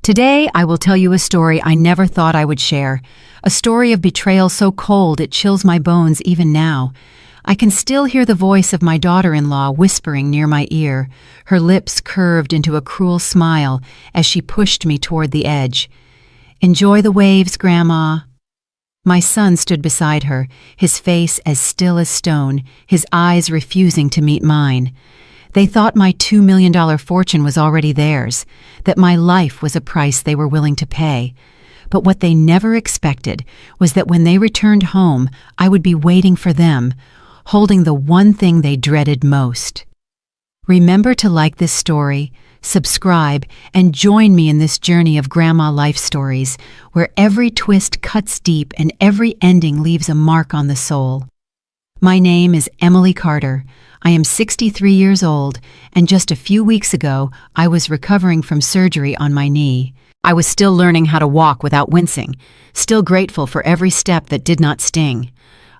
Today, I will tell you a story I never thought I would share, a story of betrayal so cold it chills my bones even now. I can still hear the voice of my daughter-in-law whispering near my ear, her lips curved into a cruel smile as she pushed me toward the edge. "Enjoy the waves, Grandma." My son stood beside her, his face as still as stone, his eyes refusing to meet mine. They thought my $2 million fortune was already theirs, that my life was a price they were willing to pay. But what they never expected was that when they returned home, I would be waiting for them, holding the one thing they dreaded most. Remember to like this story, subscribe, and join me in this journey of Grandma life stories, where every twist cuts deep and every ending leaves a mark on the soul. My name is Emily Carter. I am 63 years old, and just a few weeks ago, I was recovering from surgery on my knee. I was still learning how to walk without wincing, still grateful for every step that did not sting.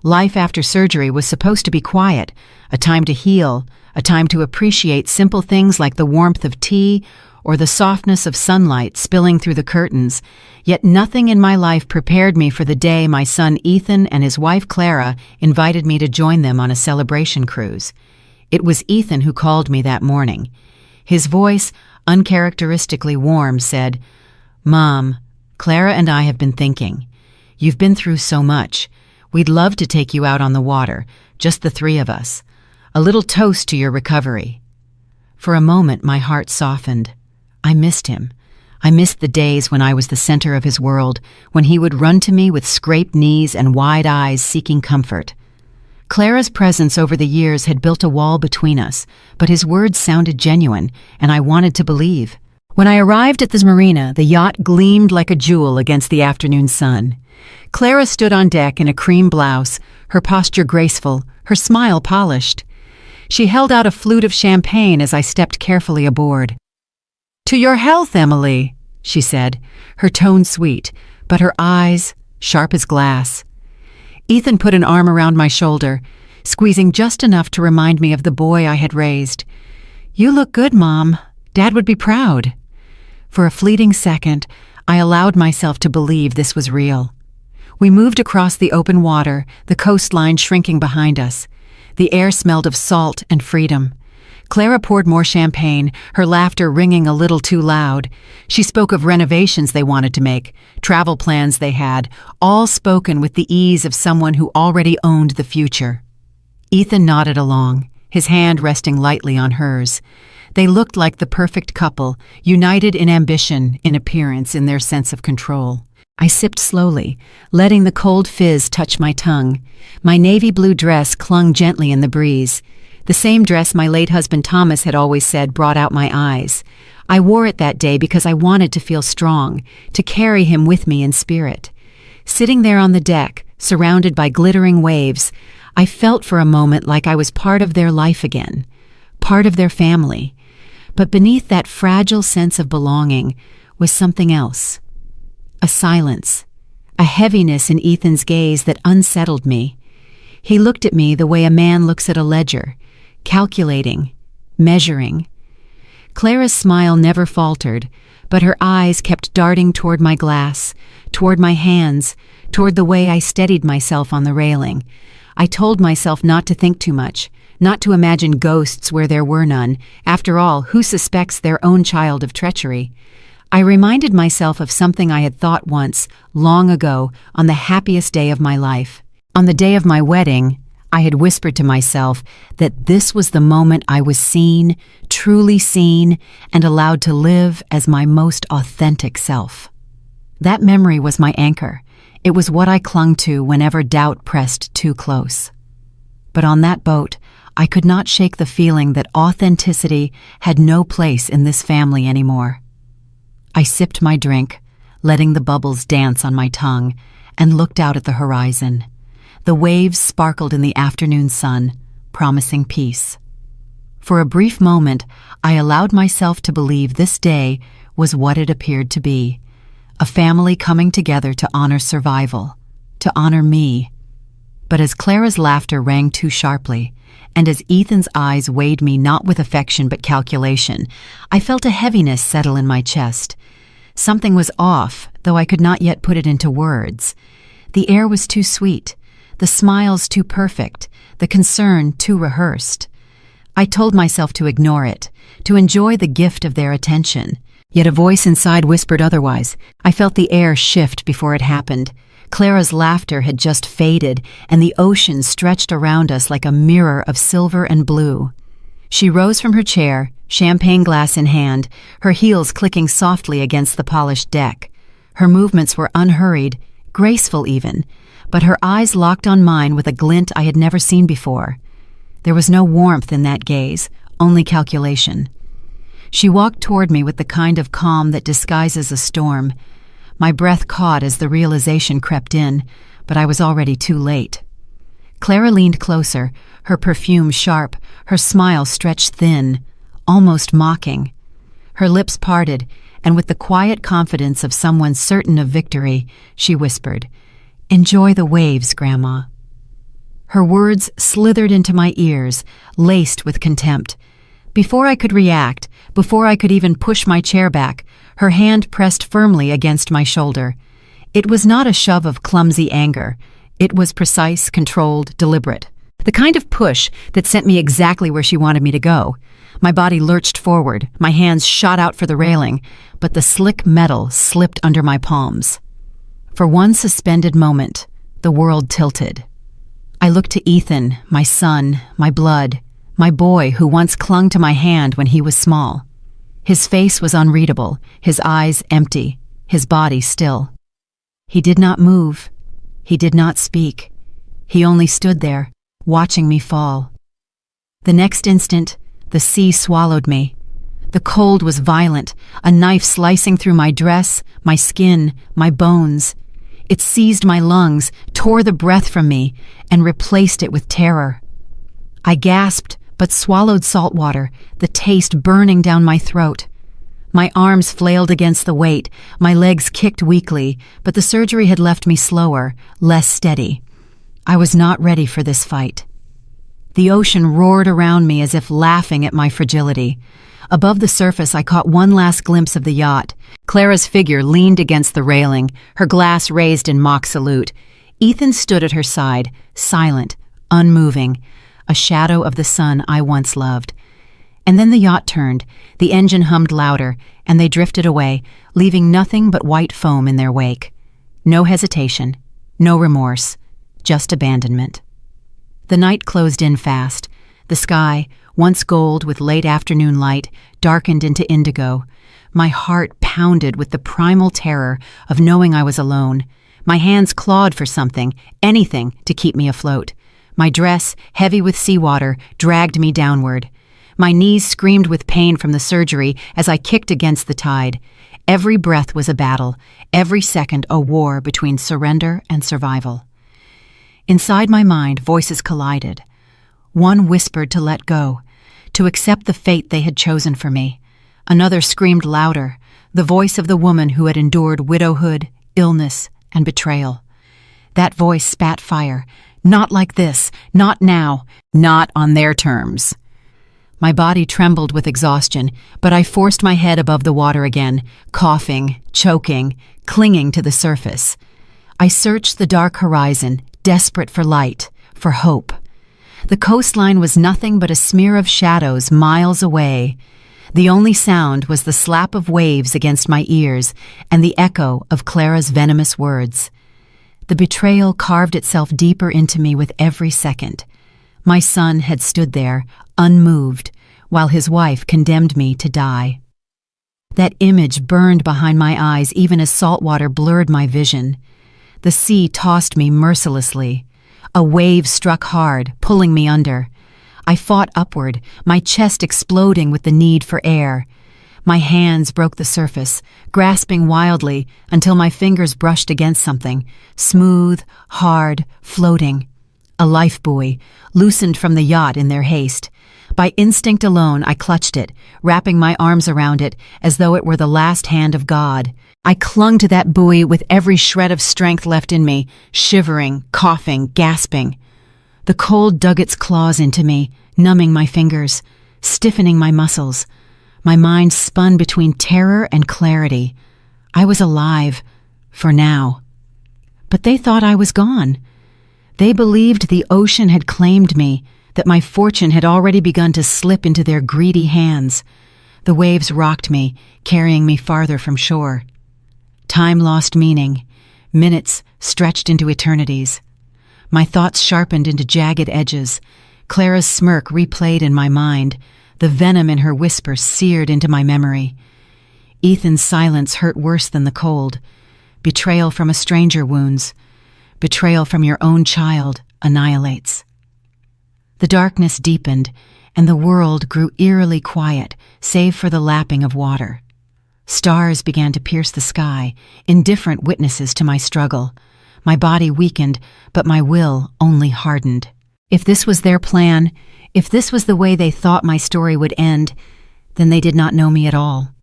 Life after surgery was supposed to be quiet, a time to heal, a time to appreciate simple things like the warmth of tea or the softness of sunlight spilling through the curtains. Yet nothing in my life prepared me for the day my son Ethan and his wife Clara invited me to join them on a celebration cruise. It was Ethan who called me that morning. His voice, uncharacteristically warm, said, "Mom, Clara and I have been thinking. You've been through so much. We'd love to take you out on the water, just the three of us. A little toast to your recovery." For a moment, my heart softened. I missed him. I missed the days when I was the center of his world, when he would run to me with scraped knees and wide eyes seeking comfort. Clara's presence over the years had built a wall between us, but his words sounded genuine, and I wanted to believe. When I arrived at the marina, the yacht gleamed like a jewel against the afternoon sun. Clara stood on deck in a cream blouse, her posture graceful, her smile polished. She held out a flute of champagne as I stepped carefully aboard. "To your health, Emily," she said, her tone sweet, but her eyes sharp as glass. Ethan put an arm around my shoulder, squeezing just enough to remind me of the boy I had raised. "You look good, Mom. Dad would be proud." For a fleeting second, I allowed myself to believe this was real. We moved across the open water, the coastline shrinking behind us. The air smelled of salt and freedom. Clara poured more champagne, her laughter ringing a little too loud. She spoke of renovations they wanted to make, travel plans they had, all spoken with the ease of someone who already owned the future. Ethan nodded along, his hand resting lightly on hers. They looked like the perfect couple, united in ambition, in appearance, in their sense of control. I sipped slowly, letting the cold fizz touch my tongue. My navy blue dress clung gently in the breeze. The same dress my late husband Thomas had always said brought out my eyes. I wore it that day because I wanted to feel strong, to carry him with me in spirit. Sitting there on the deck, surrounded by glittering waves, I felt for a moment like I was part of their life again, part of their family. But beneath that fragile sense of belonging was something else. A silence, a heaviness in Ethan's gaze that unsettled me. He looked at me the way a man looks at a ledger, calculating, measuring. Clara's smile never faltered, but her eyes kept darting toward my glass, toward my hands, toward the way I steadied myself on the railing. I told myself not to think too much, not to imagine ghosts where there were none. After all, who suspects their own child of treachery? I reminded myself of something I had thought once, long ago, on the happiest day of my life. On the day of my wedding, I had whispered to myself that this was the moment I was seen, truly seen, and allowed to live as my most authentic self. That memory was my anchor. It was what I clung to whenever doubt pressed too close. But on that boat, I could not shake the feeling that authenticity had no place in this family anymore. I sipped my drink, letting the bubbles dance on my tongue, and looked out at the horizon. The waves sparkled in the afternoon sun, promising peace. For a brief moment, I allowed myself to believe this day was what it appeared to be, a family coming together to honor survival, to honor me. But as Clara's laughter rang too sharply, and as Ethan's eyes weighed me not with affection but calculation, I felt a heaviness settle in my chest. Something was off, though I could not yet put it into words. The air was too sweet, the smiles too perfect, the concern too rehearsed. I told myself to ignore it, to enjoy the gift of their attention. Yet a voice inside whispered otherwise. I felt the air shift before it happened. Clara's laughter had just faded, and the ocean stretched around us like a mirror of silver and blue. She rose from her chair, champagne glass in hand, her heels clicking softly against the polished deck. Her movements were unhurried, graceful even, but her eyes locked on mine with a glint I had never seen before. There was no warmth in that gaze, only calculation. She walked toward me with the kind of calm that disguises a storm. My breath caught as the realization crept in, but I was already too late. Clara leaned closer, her perfume sharp, her smile stretched thin, almost mocking. Her lips parted, and with the quiet confidence of someone certain of victory, she whispered, "Enjoy the waves, Grandma." Her words slithered into my ears, laced with contempt. Before I could react, before I could even push my chair back, her hand pressed firmly against my shoulder. It was not a shove of clumsy anger. It was precise, controlled, deliberate. The kind of push that sent me exactly where she wanted me to go. My body lurched forward, my hands shot out for the railing, but the slick metal slipped under my palms. For one suspended moment, the world tilted. I looked to Ethan, my son, my blood, my boy who once clung to my hand when he was small. His face was unreadable, his eyes empty, his body still. He did not move. He did not speak. He only stood there, watching me fall. The next instant, the sea swallowed me. The cold was violent, a knife slicing through my dress, my skin, my bones. It seized my lungs, tore the breath from me, and replaced it with terror. I gasped, but swallowed salt water, the taste burning down my throat. My arms flailed against the weight, my legs kicked weakly, but the surgery had left me slower, less steady. I was not ready for this fight. The ocean roared around me as if laughing at my fragility. Above the surface, I caught one last glimpse of the yacht. Clara's figure leaned against the railing, her glass raised in mock salute. Ethan stood at her side, silent, unmoving, a shadow of the son I once loved. And then the yacht turned, the engine hummed louder, and they drifted away, leaving nothing but white foam in their wake. No hesitation, no remorse, just abandonment. The night closed in fast. The sky, once gold with late afternoon light, darkened into indigo. My heart pounded with the primal terror of knowing I was alone. My hands clawed for something, anything, to keep me afloat. My dress, heavy with seawater, dragged me downward. My knees screamed with pain from the surgery as I kicked against the tide. Every breath was a battle, every second a war between surrender and survival. Inside my mind, voices collided. One whispered to let go, to accept the fate they had chosen for me. Another screamed louder, the voice of the woman who had endured widowhood, illness, and betrayal. That voice spat fire. Not like this, not now, not on their terms. My body trembled with exhaustion, but I forced my head above the water again, coughing, choking, clinging to the surface. I searched the dark horizon, desperate for light, for hope. The coastline was nothing but a smear of shadows miles away. The only sound was the slap of waves against my ears and the echo of Clara's venomous words. The betrayal carved itself deeper into me with every second. My son had stood there, unmoved, while his wife condemned me to die. That image burned behind my eyes even as salt water blurred my vision. The sea tossed me mercilessly. A wave struck hard, pulling me under. I fought upward, my chest exploding with the need for air. My hands broke the surface, grasping wildly until my fingers brushed against something, smooth, hard, floating. A life buoy, loosened from the yacht in their haste. By instinct alone, I clutched it, wrapping my arms around it as though it were the last hand of God. I clung to that buoy with every shred of strength left in me, shivering, coughing, gasping. The cold dug its claws into me, numbing my fingers, stiffening my muscles. My mind spun between terror and clarity. I was alive, for now. But they thought I was gone. They believed the ocean had claimed me, that my fortune had already begun to slip into their greedy hands. The waves rocked me, carrying me farther from shore. Time lost meaning. Minutes stretched into eternities. My thoughts sharpened into jagged edges. Clara's smirk replayed in my mind. The venom in her whisper seared into my memory. Ethan's silence hurt worse than the cold. Betrayal from a stranger wounds. Betrayal from your own child annihilates. The darkness deepened, and the world grew eerily quiet, save for the lapping of water. Stars began to pierce the sky, indifferent witnesses to my struggle. My body weakened, but my will only hardened. If this was their plan, if this was the way they thought my story would end, then they did not know me at all.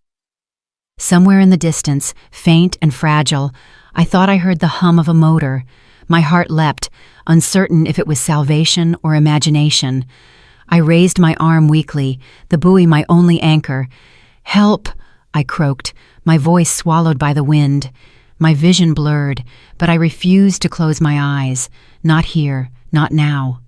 Somewhere in the distance, faint and fragile, I thought I heard the hum of a motor. My heart leapt, uncertain if it was salvation or imagination. I raised my arm weakly, the buoy my only anchor. "Help!" I croaked, my voice swallowed by the wind. My vision blurred, but I refused to close my eyes. Not here, not now.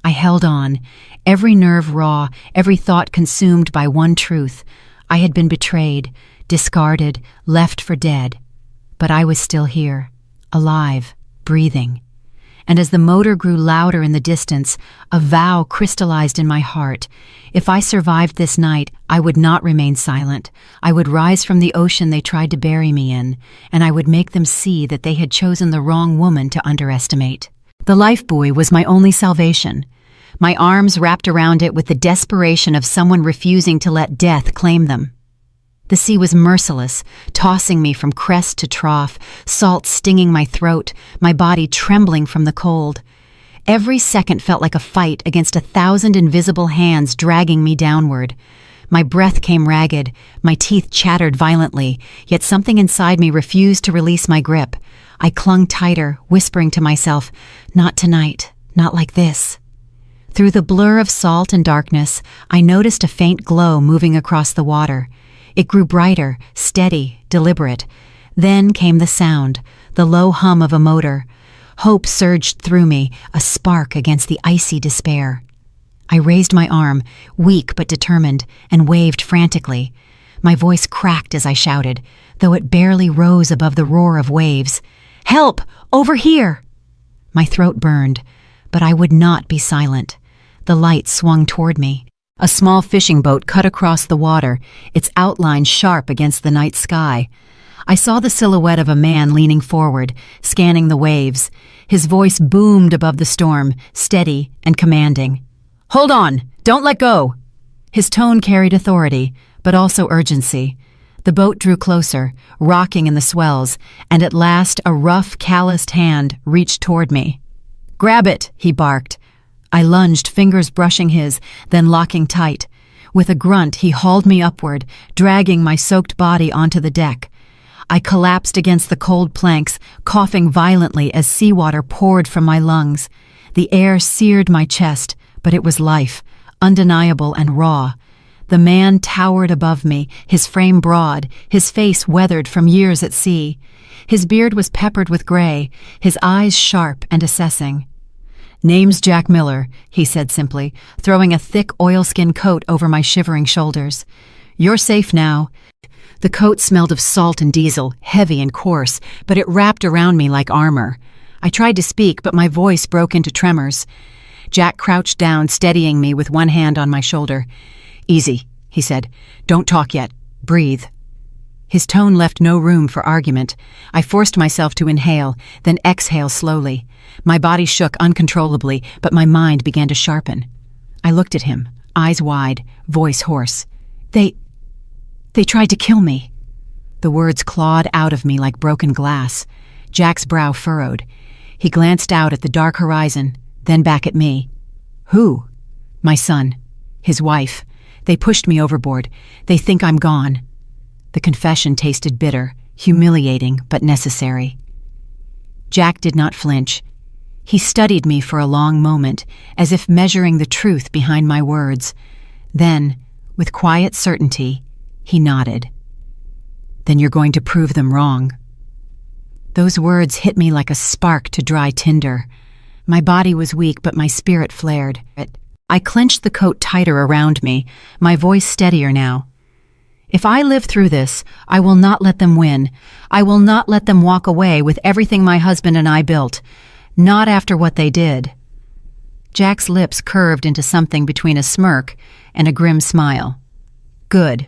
I held on, every nerve raw, every thought consumed by one truth. I had been betrayed, discarded, left for dead. But I was still here, alive, breathing. And as the motor grew louder in the distance, a vow crystallized in my heart. If I survived this night, I would not remain silent. I would rise from the ocean they tried to bury me in, and I would make them see that they had chosen the wrong woman to underestimate. The life buoy was my only salvation. My arms wrapped around it with the desperation of someone refusing to let death claim them. The sea was merciless, tossing me from crest to trough, salt stinging my throat, my body trembling from the cold. Every second felt like a fight against 1,000 invisible hands dragging me downward. My breath came ragged, my teeth chattered violently, yet something inside me refused to release my grip. I clung tighter, whispering to myself, "Not tonight, not like this." Through the blur of salt and darkness, I noticed a faint glow moving across the water. It grew brighter, steady, deliberate. Then came the sound, the low hum of a motor. Hope surged through me, a spark against the icy despair. I raised my arm, weak but determined, and waved frantically. My voice cracked as I shouted, though it barely rose above the roar of waves. "Help! Over here!" My throat burned, but I would not be silent. The light swung toward me. A small fishing boat cut across the water, its outline sharp against the night sky. I saw the silhouette of a man leaning forward, scanning the waves. His voice boomed above the storm, steady and commanding. "Hold on! Don't let go!" His tone carried authority, but also urgency. The boat drew closer, rocking in the swells, and at last a rough, calloused hand reached toward me. "Grab it!" he barked. I lunged, fingers brushing his, then locking tight. With a grunt, he hauled me upward, dragging my soaked body onto the deck. I collapsed against the cold planks, coughing violently as seawater poured from my lungs. The air seared my chest, but it was life, undeniable and raw. The man towered above me, his frame broad, his face weathered from years at sea. His beard was peppered with gray, his eyes sharp and assessing. "Name's Jack Miller," he said simply, throwing a thick oilskin coat over my shivering shoulders. "You're safe now." The coat smelled of salt and diesel, heavy and coarse, but it wrapped around me like armor. I tried to speak, but my voice broke into tremors. Jack crouched down, steadying me with one hand on my shoulder. "Easy," he said. "Don't talk yet. Breathe." His tone left no room for argument. I forced myself to inhale, then exhale slowly. My body shook uncontrollably, but my mind began to sharpen. I looked at him, eyes wide, voice hoarse. They tried to kill me." The words clawed out of me like broken glass. Jack's brow furrowed. He glanced out at the dark horizon, then back at me. "Who?" "My son. His wife. They pushed me overboard. They think I'm gone." The confession tasted bitter, humiliating, but necessary. Jack did not flinch. He studied me for a long moment, as if measuring the truth behind my words. Then, with quiet certainty, he nodded. Then you're going to prove them wrong. Those words hit me like a spark to dry tinder. My body was weak, but my spirit flared. I clenched the coat tighter around me, my voice steadier now. If I live through this, I will not let them win. I will not let them walk away with everything my husband and I built. Not after what they did. Jack's lips curved into something between a smirk and a grim smile. Good.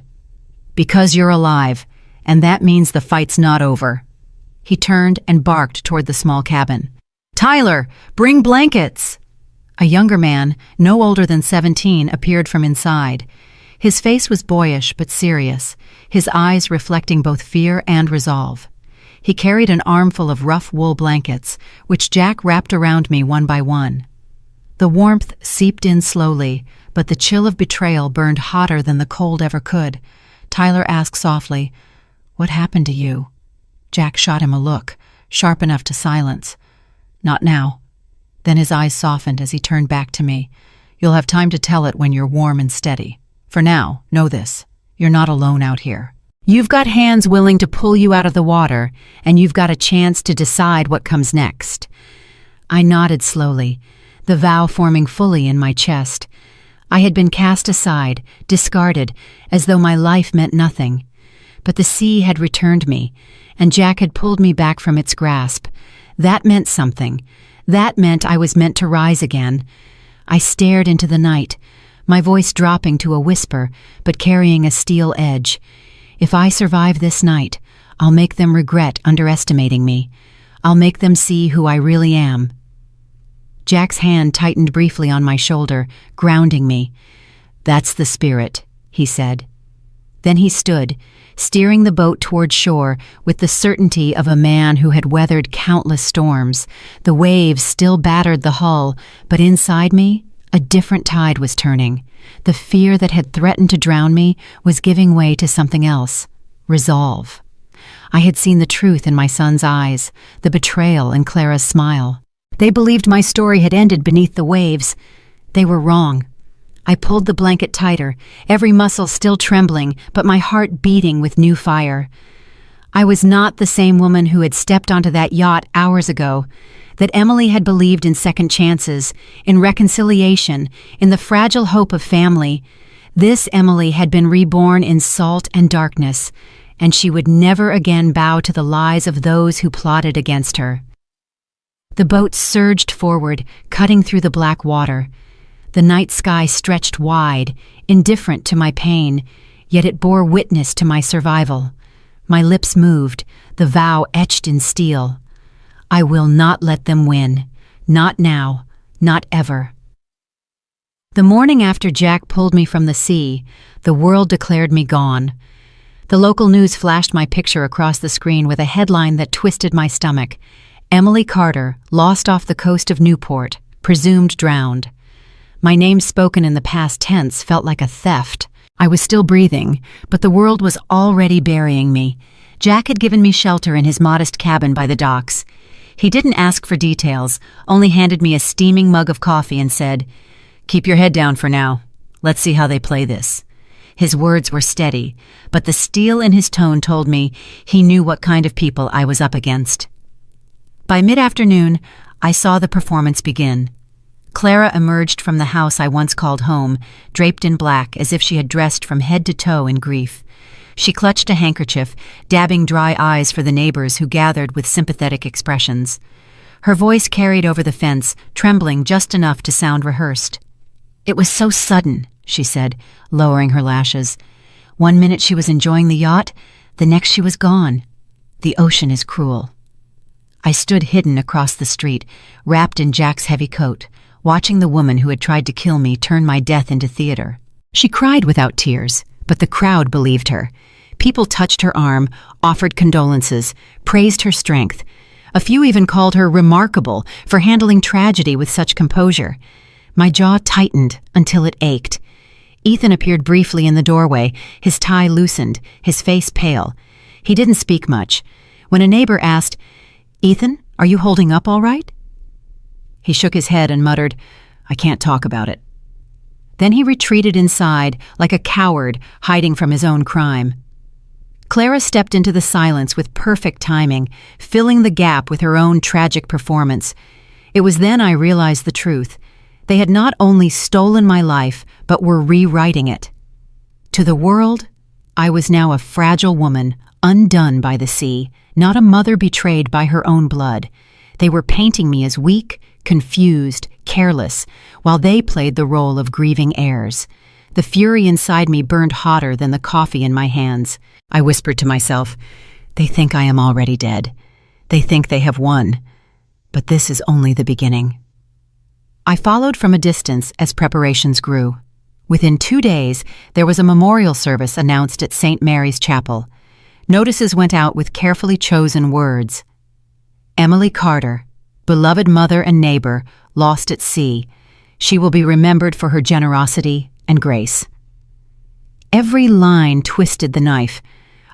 Because you're alive, and that means the fight's not over. He turned and barked toward the small cabin. Tyler, bring blankets! A younger man, no older than 17, appeared from inside. His face was boyish but serious, his eyes reflecting both fear and resolve. He carried an armful of rough wool blankets, which Jack wrapped around me one by one. The warmth seeped in slowly, but the chill of betrayal burned hotter than the cold ever could. Tyler asked softly, "What happened to you?" Jack shot him a look, sharp enough to silence. "Not now." Then his eyes softened as he turned back to me. "You'll have time to tell it when you're warm and steady. For now, know this. You're not alone out here. You've got hands willing to pull you out of the water, and you've got a chance to decide what comes next." I nodded slowly, the vow forming fully in my chest. I had been cast aside, discarded, as though my life meant nothing. But the sea had returned me, and Jack had pulled me back from its grasp. That meant something. That meant I was meant to rise again. I stared into the night, my voice dropping to a whisper, but carrying a steel edge. If I survive this night, I'll make them regret underestimating me. I'll make them see who I really am. Jack's hand tightened briefly on my shoulder, grounding me. "That's the spirit," he said. Then he stood, steering the boat toward shore with the certainty of a man who had weathered countless storms. The waves still battered the hull, but inside me, a different tide was turning. The fear that had threatened to drown me was giving way to something else. Resolve. I had seen the truth in my son's eyes, the betrayal in Clara's smile. They believed my story had ended beneath the waves. They were wrong. I pulled the blanket tighter, every muscle still trembling, but my heart beating with new fire. I was not the same woman who had stepped onto that yacht hours ago. That Emily had believed in second chances, in reconciliation, in the fragile hope of family. This Emily had been reborn in salt and darkness, and she would never again bow to the lies of those who plotted against her. The boat surged forward, cutting through the black water. The night sky stretched wide, indifferent to my pain, yet it bore witness to my survival. My lips moved, the vow etched in steel. I will not let them win. Not now. Not ever. The morning after Jack pulled me from the sea, the world declared me gone. The local news flashed my picture across the screen with a headline that twisted my stomach. Emily Carter, lost off the coast of Newport, presumed drowned. My name spoken in the past tense felt like a theft. I was still breathing, but the world was already burying me. Jack had given me shelter in his modest cabin by the docks. He didn't ask for details, only handed me a steaming mug of coffee and said, "Keep your head down for now. Let's see how they play this." His words were steady, but the steel in his tone told me he knew what kind of people I was up against. By mid-afternoon, I saw the performance begin. Clara emerged from the house I once called home, draped in black as if she had dressed from head to toe in grief. She clutched a handkerchief, dabbing dry eyes for the neighbors who gathered with sympathetic expressions. Her voice carried over the fence, trembling just enough to sound rehearsed. "It was so sudden," she said, lowering her lashes. "One minute she was enjoying the yacht, the next she was gone. The ocean is cruel." I stood hidden across the street, wrapped in Jack's heavy coat, watching the woman who had tried to kill me turn my death into theater. She cried without tears, but the crowd believed her. People touched her arm, offered condolences, praised her strength. A few even called her remarkable for handling tragedy with such composure. My jaw tightened until it ached. Ethan appeared briefly in the doorway, his tie loosened, his face pale. He didn't speak much. When a neighbor asked, "Ethan, are you holding up all right?" He shook his head and muttered, "I can't talk about it." Then he retreated inside like a coward hiding from his own crime. Clara stepped into the silence with perfect timing, filling the gap with her own tragic performance. It was then I realized the truth. They had not only stolen my life, but were rewriting it. To the world, I was now a fragile woman, undone by the sea, not a mother betrayed by her own blood. They were painting me as weak, confused, careless, while they played the role of grieving heirs. The fury inside me burned hotter than the coffee in my hands. I whispered to myself, "They think I am already dead. They think they have won. But this is only the beginning." I followed from a distance as preparations grew. Within 2 days, there was a memorial service announced at St. Mary's Chapel. Notices went out with carefully chosen words. Emily Carter, beloved mother and neighbor, lost at sea. She will be remembered for her generosity and grace. Every line twisted the knife.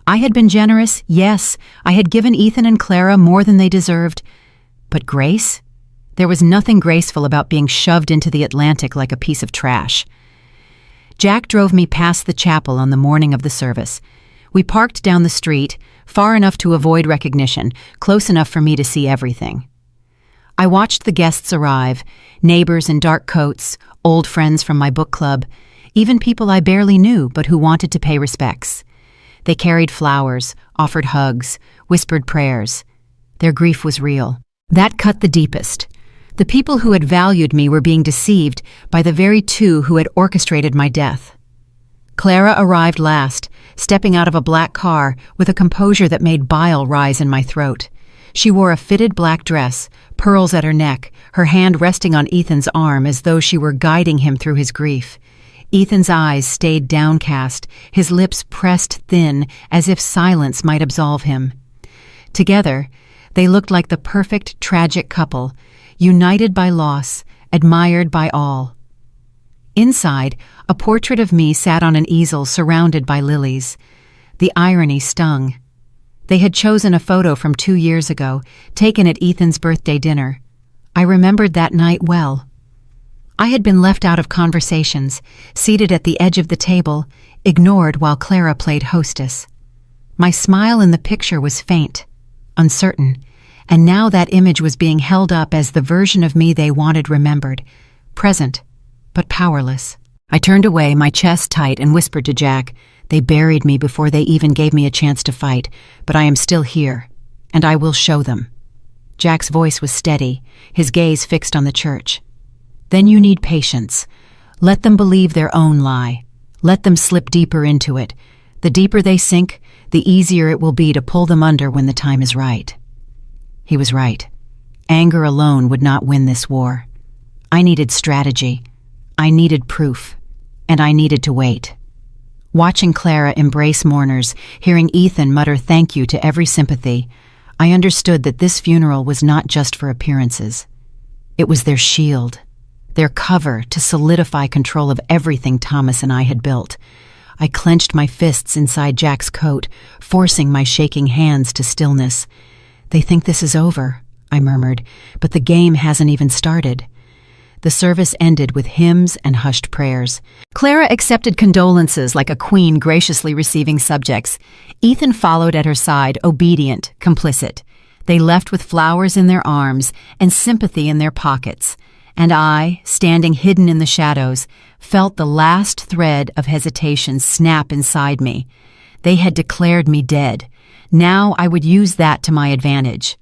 I had been generous, yes, I had given Ethan and Clara more than they deserved. But grace? There was nothing graceful about being shoved into the Atlantic like a piece of trash. Jack drove me past the chapel on the morning of the service. We parked down the street, far enough to avoid recognition, close enough for me to see everything. I watched the guests arrive, neighbors in dark coats, old friends from my book club, even people I barely knew but who wanted to pay respects. They carried flowers, offered hugs, whispered prayers. Their grief was real. That cut the deepest. The people who had valued me were being deceived by the very two who had orchestrated my death. Clara arrived last, stepping out of a black car with a composure that made bile rise in my throat. She wore a fitted black dress, pearls at her neck, her hand resting on Ethan's arm as though she were guiding him through his grief. Ethan's eyes stayed downcast, his lips pressed thin as if silence might absolve him. Together, they looked like the perfect tragic couple, united by loss, admired by all. Inside, a portrait of me sat on an easel surrounded by lilies. The irony stung. They had chosen a photo from 2 years ago, taken at Ethan's birthday dinner. I remembered that night well. I had been left out of conversations, seated at the edge of the table, ignored while Clara played hostess. My smile in the picture was faint, uncertain, and now that image was being held up as the version of me they wanted remembered, present, but powerless. I turned away, my chest tight, and whispered to Jack, "They buried me before they even gave me a chance to fight, but I am still here, and I will show them." Jack's voice was steady, his gaze fixed on the church. "Then you need patience. Let them believe their own lie. Let them slip deeper into it. The deeper they sink, the easier it will be to pull them under when the time is right." He was right. Anger alone would not win this war. I needed strategy. I needed proof. And I needed to wait. Watching Clara embrace mourners, hearing Ethan mutter thank you to every sympathy, I understood that this funeral was not just for appearances. It was their shield, their cover to solidify control of everything Thomas and I had built. I clenched my fists inside Jack's coat, forcing my shaking hands to stillness. "They think this is over," I murmured, "but the game hasn't even started." The service ended with hymns and hushed prayers. Clara accepted condolences like a queen graciously receiving subjects. Ethan followed at her side, obedient, complicit. They left with flowers in their arms and sympathy in their pockets. And I, standing hidden in the shadows, felt the last thread of hesitation snap inside me. They had declared me dead. Now I would use that to my advantage.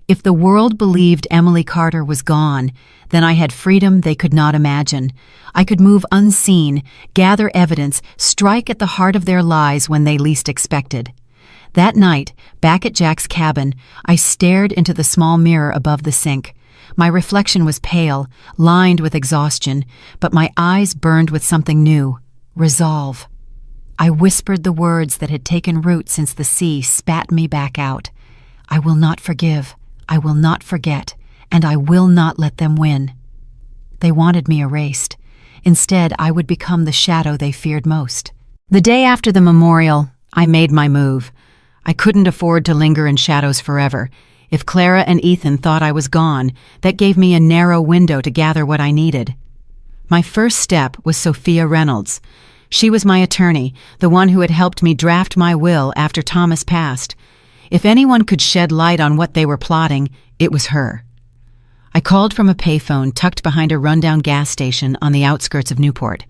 If the world believed Emily Carter was gone, then I had freedom they could not imagine. I could move unseen, gather evidence, strike at the heart of their lies when they least expected. That night, back at Jack's cabin, I stared into the small mirror above the sink. My reflection was pale, lined with exhaustion, but my eyes burned with something new, resolve. I whispered the words that had taken root since the sea spat me back out. I will not forgive. I will not forget, and I will not let them win. They wanted me erased. Instead, I would become the shadow they feared most. The day after the memorial, I made my move. I couldn't afford to linger in shadows forever. If Clara and Ethan thought I was gone, that gave me a narrow window to gather what I needed. My first step was Sophia Reynolds. She was my attorney, the one who had helped me draft my will after Thomas passed. If anyone could shed light on what they were plotting, it was her. I called from a payphone tucked behind a rundown gas station on the outskirts of Newport.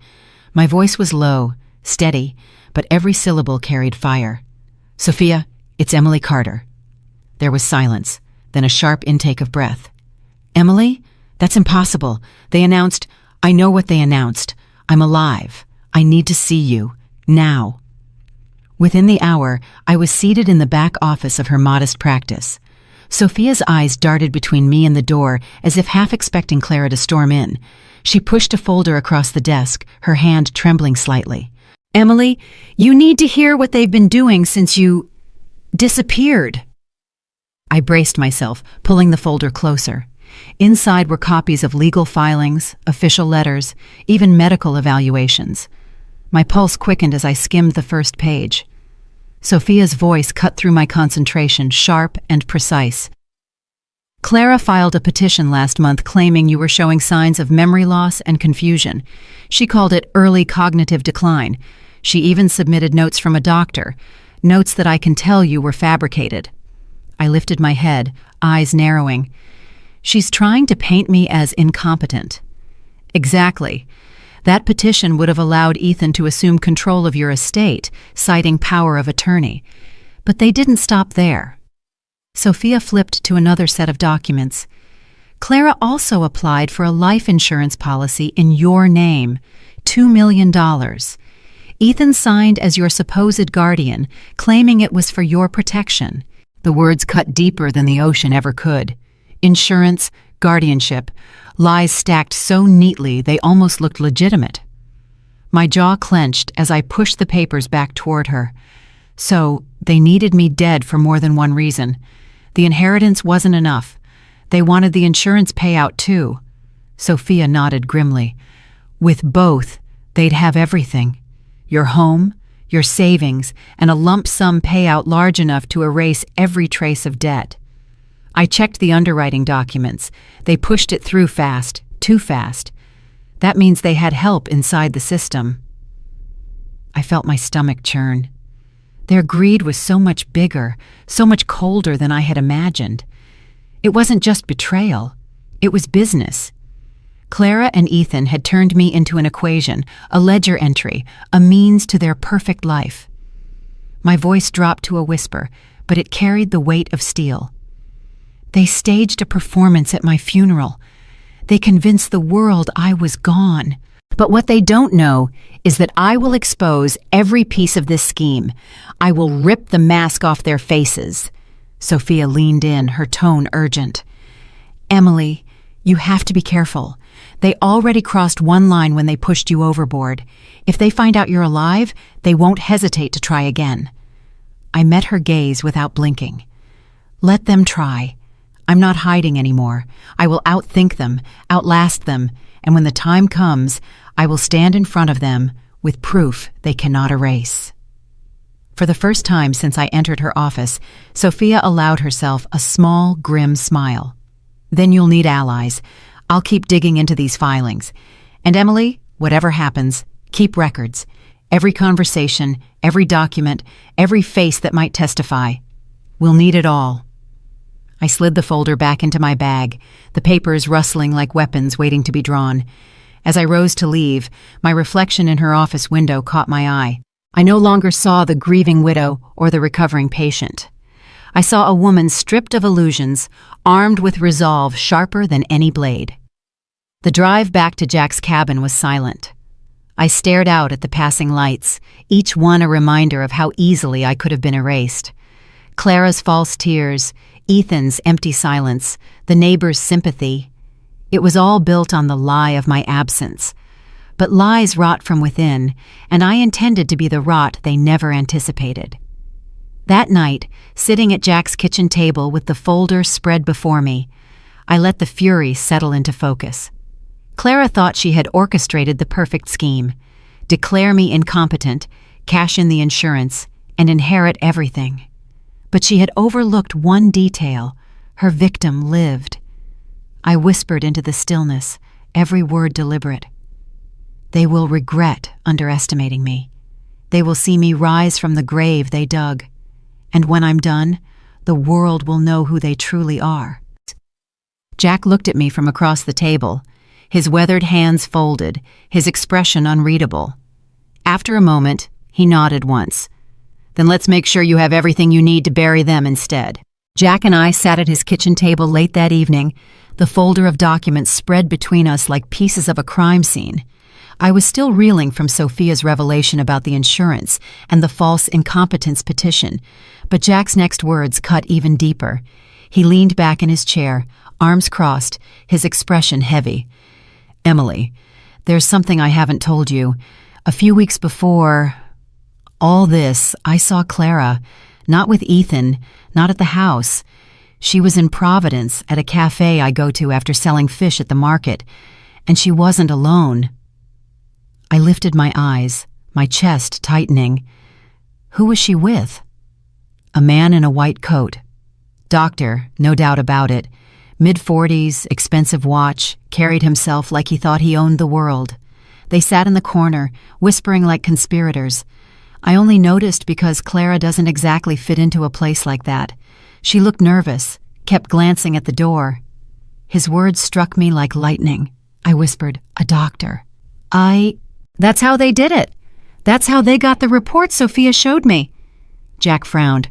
My voice was low, steady, but every syllable carried fire. "Sophia, it's Emily Carter." There was silence, then a sharp intake of breath. "Emily? That's impossible. They announced—" "I know what they announced. I'm alive. I need to see you. Now." Within the hour, I was seated in the back office of her modest practice. Sophia's eyes darted between me and the door, as if half expecting Clara to storm in. She pushed a folder across the desk, her hand trembling slightly. "Emily, you need to hear what they've been doing since you disappeared." I braced myself, pulling the folder closer. Inside were copies of legal filings, official letters, even medical evaluations. My pulse quickened as I skimmed the first page. Sophia's voice cut through my concentration, sharp and precise. "Clara filed a petition last month claiming you were showing signs of memory loss and confusion. She called it early cognitive decline. She even submitted notes from a doctor, notes that I can tell you were fabricated." I lifted my head, eyes narrowing. "She's trying to paint me as incompetent." "Exactly. That petition would have allowed Ethan to assume control of your estate, citing power of attorney. But they didn't stop there." Sophia flipped to another set of documents. "Clara also applied for a life insurance policy in your name, $2 million. Ethan signed as your supposed guardian, claiming it was for your protection." The words cut deeper than the ocean ever could. Insurance, guardianship, lies stacked so neatly they almost looked legitimate. My jaw clenched as I pushed the papers back toward her. So, they needed me dead for more than one reason. The inheritance wasn't enough. They wanted the insurance payout too. Sophia nodded grimly. "With both, they'd have everything. Your home, your savings, and a lump sum payout large enough to erase every trace of debt." I checked the underwriting documents. They pushed it through fast, too fast. That means they had help inside the system. I felt my stomach churn. Their greed was so much bigger, so much colder than I had imagined. It wasn't just betrayal. It was business. Clara and Ethan had turned me into an equation, a ledger entry, a means to their perfect life. My voice dropped to a whisper, but it carried the weight of steel. They staged a performance at my funeral. They convinced the world I was gone. But what they don't know is that I will expose every piece of this scheme. I will rip the mask off their faces. Sophia leaned in, her tone urgent. "Emily, you have to be careful. They already crossed one line when they pushed you overboard. If they find out you're alive, they won't hesitate to try again." I met her gaze without blinking. "Let them try. I'm not hiding anymore. I will outthink them, outlast them, and when the time comes, I will stand in front of them with proof they cannot erase." For the first time since I entered her office, Sophia allowed herself a small, grim smile. "Then you'll need allies. I'll keep digging into these filings. And Emily, whatever happens, keep records. Every conversation, every document, every face that might testify. We'll need it all." I slid the folder back into my bag, the papers rustling like weapons waiting to be drawn. As I rose to leave, my reflection in her office window caught my eye. I no longer saw the grieving widow or the recovering patient. I saw a woman stripped of illusions, armed with resolve sharper than any blade. The drive back to Jack's cabin was silent. I stared out at the passing lights, each one a reminder of how easily I could have been erased. Clara's false tears, Ethan's empty silence, the neighbor's sympathy. It was all built on the lie of my absence. But lies rot from within, and I intended to be the rot they never anticipated. That night, sitting at Jack's kitchen table with the folder spread before me, I let the fury settle into focus. Clara thought she had orchestrated the perfect scheme: declare me incompetent, cash in the insurance, and inherit everything. But she had overlooked one detail: her victim lived. I whispered into the stillness, every word deliberate. They will regret underestimating me. They will see me rise from the grave they dug. And when I'm done, the world will know who they truly are. Jack looked at me from across the table, his weathered hands folded, his expression unreadable. After a moment, he nodded once. Then let's make sure you have everything you need to bury them instead. Jack and I sat at his kitchen table late that evening, the folder of documents spread between us like pieces of a crime scene. I was still reeling from Sophia's revelation about the insurance and the false incompetence petition, but Jack's next words cut even deeper. He leaned back in his chair, arms crossed, his expression heavy. "Emily, there's something I haven't told you. A few weeks before all this, I saw Clara, not with Ethan, not at the house. She was in Providence at a cafe I go to after selling fish at the market, and she wasn't alone." I lifted my eyes, my chest tightening. Who was she with? A man in a white coat. Doctor, no doubt about it. Mid-40s, expensive watch, carried himself like he thought he owned the world. They sat in the corner, whispering like conspirators. I only noticed because Clara doesn't exactly fit into a place like that. She looked nervous, kept glancing at the door. His words struck me like lightning. I whispered, "A doctor." That's how they did it. That's how they got the report Sophia showed me. Jack frowned.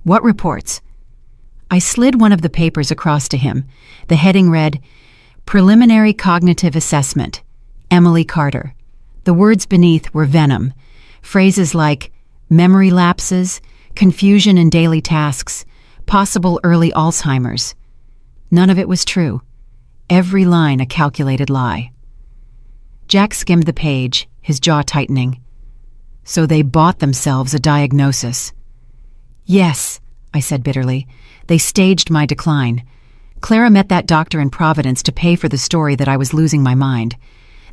"What reports?" I slid one of the papers across to him. The heading read, "Preliminary Cognitive Assessment, Emily Carter." The words beneath were venom. Phrases like memory lapses, confusion in daily tasks, possible early Alzheimer's. None of it was true. Every line a calculated lie. Jack skimmed the page, his jaw tightening. "So they bought themselves a diagnosis." "Yes," I said bitterly. "They staged my decline. Clara met that doctor in Providence to pay for the story that I was losing my mind.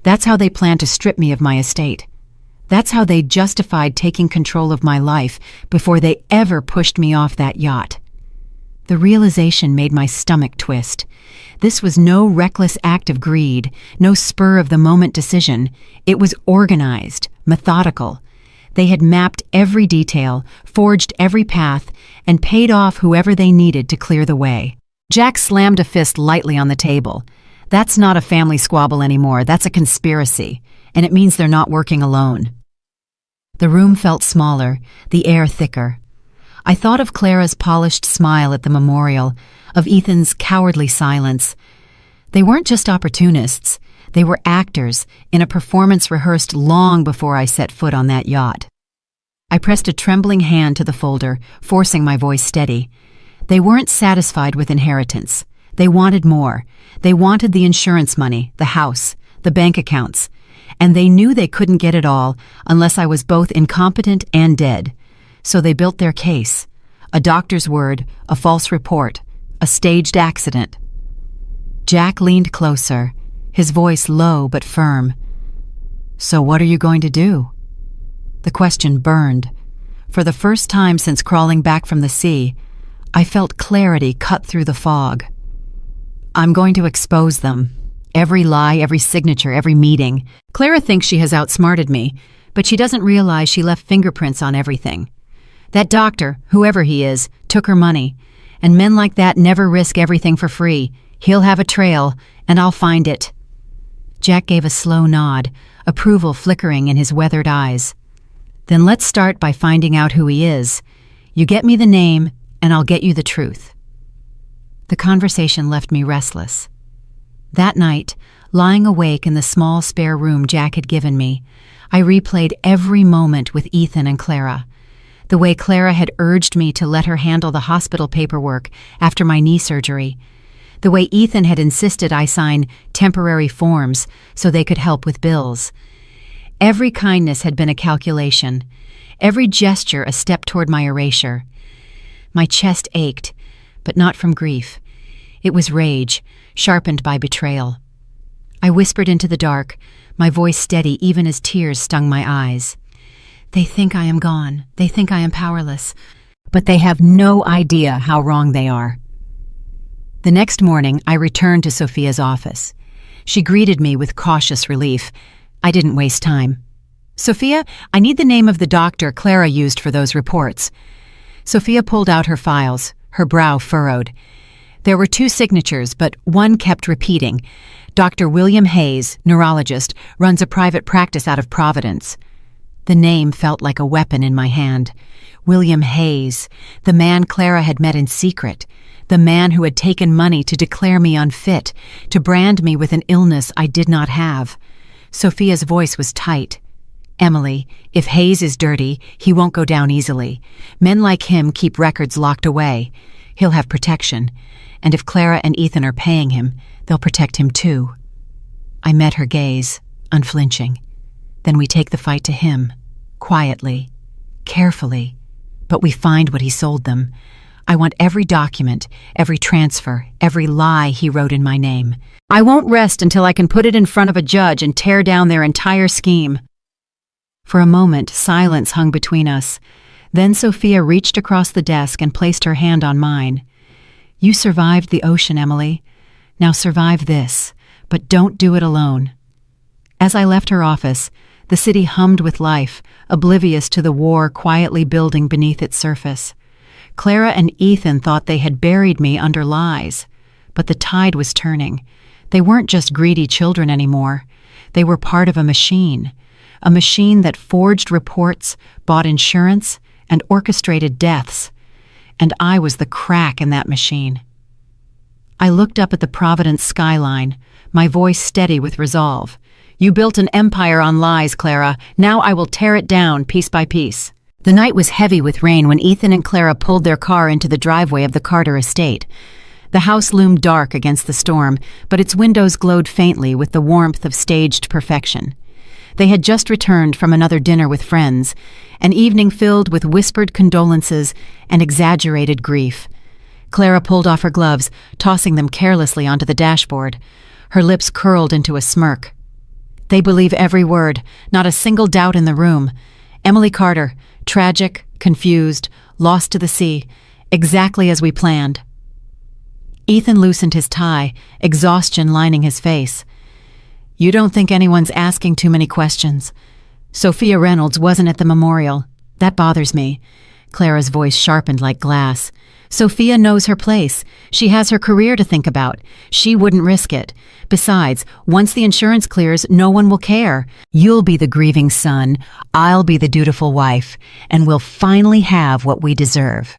That's how they planned to strip me of my estate. That's how they justified taking control of my life before they ever pushed me off that yacht." The realization made my stomach twist. This was no reckless act of greed, no spur-of-the-moment decision. It was organized, methodical. They had mapped every detail, forged every path, and paid off whoever they needed to clear the way. Jack slammed a fist lightly on the table. "That's not a family squabble anymore, that's a conspiracy, and it means they're not working alone." The room felt smaller, the air thicker. I thought of Clara's polished smile at the memorial, of Ethan's cowardly silence. They weren't just opportunists. They were actors in a performance rehearsed long before I set foot on that yacht. I pressed a trembling hand to the folder, forcing my voice steady. They weren't satisfied with inheritance. They wanted more. They wanted the insurance money, the house, the bank accounts. And they knew they couldn't get it all unless I was both incompetent and dead. So they built their case. A doctor's word, a false report, a staged accident. Jack leaned closer, his voice low but firm. "So what are you going to do?" The question burned. For the first time since crawling back from the sea, I felt clarity cut through the fog. "I'm going to expose them. Every lie, every signature, every meeting. Clara thinks she has outsmarted me, but she doesn't realize she left fingerprints on everything. That doctor, whoever he is, took her money, and men like that never risk everything for free. He'll have a trail, and I'll find it." Jack gave a slow nod, approval flickering in his weathered eyes. "Then let's start by finding out who he is. You get me the name, and I'll get you the truth." The conversation left me restless. That night, lying awake in the small spare room Jack had given me, I replayed every moment with Ethan and Clara. The way Clara had urged me to let her handle the hospital paperwork after my knee surgery. The way Ethan had insisted I sign temporary forms so they could help with bills. Every kindness had been a calculation, every gesture a step toward my erasure. My chest ached, but not from grief. It was rage, sharpened by betrayal. I whispered into the dark, my voice steady even as tears stung my eyes. "They think I am gone. They think I am powerless. But they have no idea how wrong they are." The next morning, I returned to Sophia's office. She greeted me with cautious relief. I didn't waste time. Sophia, I need the name of the doctor Clara used for those reports. Sophia pulled out her files, her brow furrowed. There were 2 signatures, but one kept repeating. Dr. William Hayes, neurologist, runs a private practice out of Providence. The name felt like a weapon in my hand. William Hayes, the man Clara had met in secret, the man who had taken money to declare me unfit, to brand me with an illness I did not have. Sophia's voice was tight. Emily, if Hayes is dirty, he won't go down easily. Men like him keep records locked away. He'll have protection. And if Clara and Ethan are paying him, they'll protect him too. I met her gaze, unflinching. Then we take the fight to him, quietly, carefully, but we find what he sold them. I want every document, every transfer, every lie he wrote in my name. I won't rest until I can put it in front of a judge and tear down their entire scheme. For a moment, silence hung between us. Then Sophia reached across the desk and placed her hand on mine. You survived the ocean, Emily. Now survive this, but don't do it alone. As I left her office, the city hummed with life, oblivious to the war quietly building beneath its surface. Clara and Ethan thought they had buried me under lies, but the tide was turning. They weren't just greedy children anymore. They were part of a machine that forged reports, bought insurance, and orchestrated deaths. And I was the crack in that machine. I looked up at the Providence skyline, my voice steady with resolve. You built an empire on lies, Clara. Now I will tear it down piece by piece. The night was heavy with rain when Ethan and Clara pulled their car into the driveway of the Carter estate. The house loomed dark against the storm, but its windows glowed faintly with the warmth of staged perfection. They had just returned from another dinner with friends, an evening filled with whispered condolences and exaggerated grief. Clara pulled off her gloves, tossing them carelessly onto the dashboard. Her lips curled into a smirk. They believe every word, not a single doubt in the room. Emily Carter, tragic, confused, lost to the sea, exactly as we planned. Ethan loosened his tie, exhaustion lining his face. You don't think anyone's asking too many questions. Sophia Reynolds wasn't at the memorial. That bothers me. Clara's voice sharpened like glass. Sophia knows her place. She has her career to think about. She wouldn't risk it. Besides, once the insurance clears, no one will care. You'll be the grieving son, I'll be the dutiful wife, and we'll finally have what we deserve.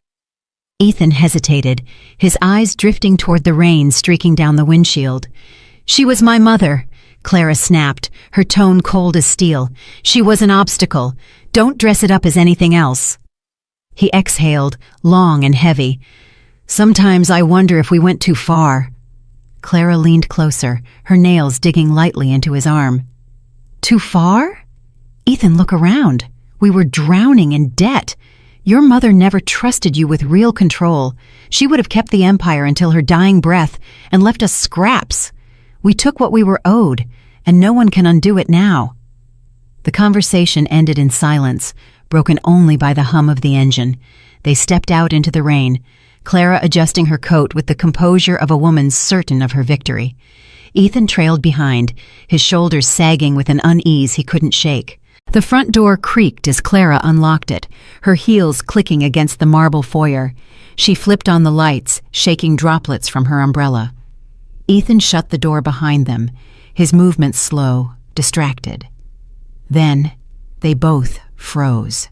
Ethan hesitated, his eyes drifting toward the rain streaking down the windshield. She was my mother, Clara snapped, her tone cold as steel. She was an obstacle. Don't dress it up as anything else. He exhaled, long and heavy. Sometimes I wonder if we went too far. Clara leaned closer, her nails digging lightly into his arm. Too far? Ethan, look around. We were drowning in debt. Your mother never trusted you with real control. She would have kept the empire until her dying breath and left us scraps. We took what we were owed, and no one can undo it now. The conversation ended in silence, broken only by the hum of the engine. They stepped out into the rain, Clara adjusting her coat with the composure of a woman certain of her victory. Ethan trailed behind, his shoulders sagging with an unease he couldn't shake. The front door creaked as Clara unlocked it, her heels clicking against the marble foyer. She flipped on the lights, shaking droplets from her umbrella. Ethan shut the door behind them, his movements slow, distracted. Then, they both froze.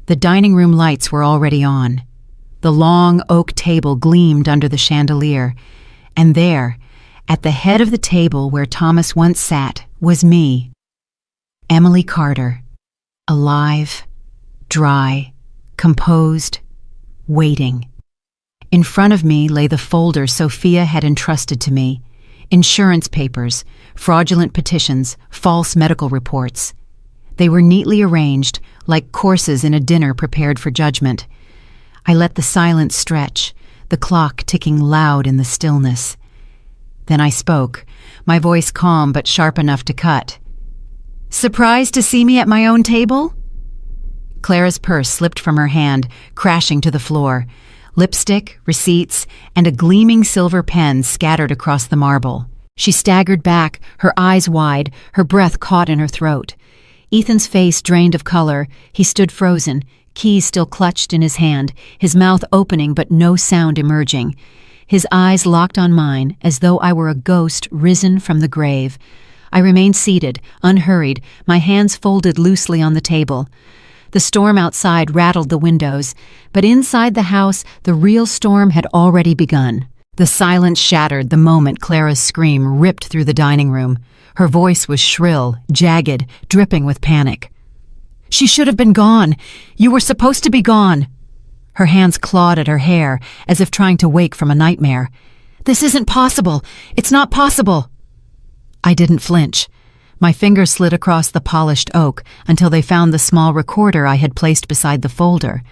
The dining room lights were already on. The long oak table gleamed under the chandelier, and there, at the head of the table where Thomas once sat, was me, Emily Carter, alive, dry, composed, waiting. In front of me lay the folder Sophia had entrusted to me, insurance papers, fraudulent petitions, false medical reports. They were neatly arranged, like courses in a dinner prepared for judgment. I let the silence stretch, the clock ticking loud in the stillness. Then I spoke, my voice calm but sharp enough to cut. Surprised to see me at my own table? Clara's purse slipped from her hand, crashing to the floor. Lipstick, receipts, and a gleaming silver pen scattered across the marble. She staggered back, her eyes wide, her breath caught in her throat. Ethan's face drained of color. He stood frozen, keys still clutched in his hand, his mouth opening but no sound emerging. His eyes locked on mine, as though I were a ghost risen from the grave. I remained seated, unhurried, my hands folded loosely on the table. The storm outside rattled the windows, but inside the house, the real storm had already begun. The silence shattered the moment Clara's scream ripped through the dining room. Her voice was shrill, jagged, dripping with panic. "She should have been gone. You were supposed to be gone." Her hands clawed at her hair, as if trying to wake from a nightmare. "This isn't possible. It's not possible." I didn't flinch. My fingers slid across the polished oak until they found the small recorder I had placed beside the folder.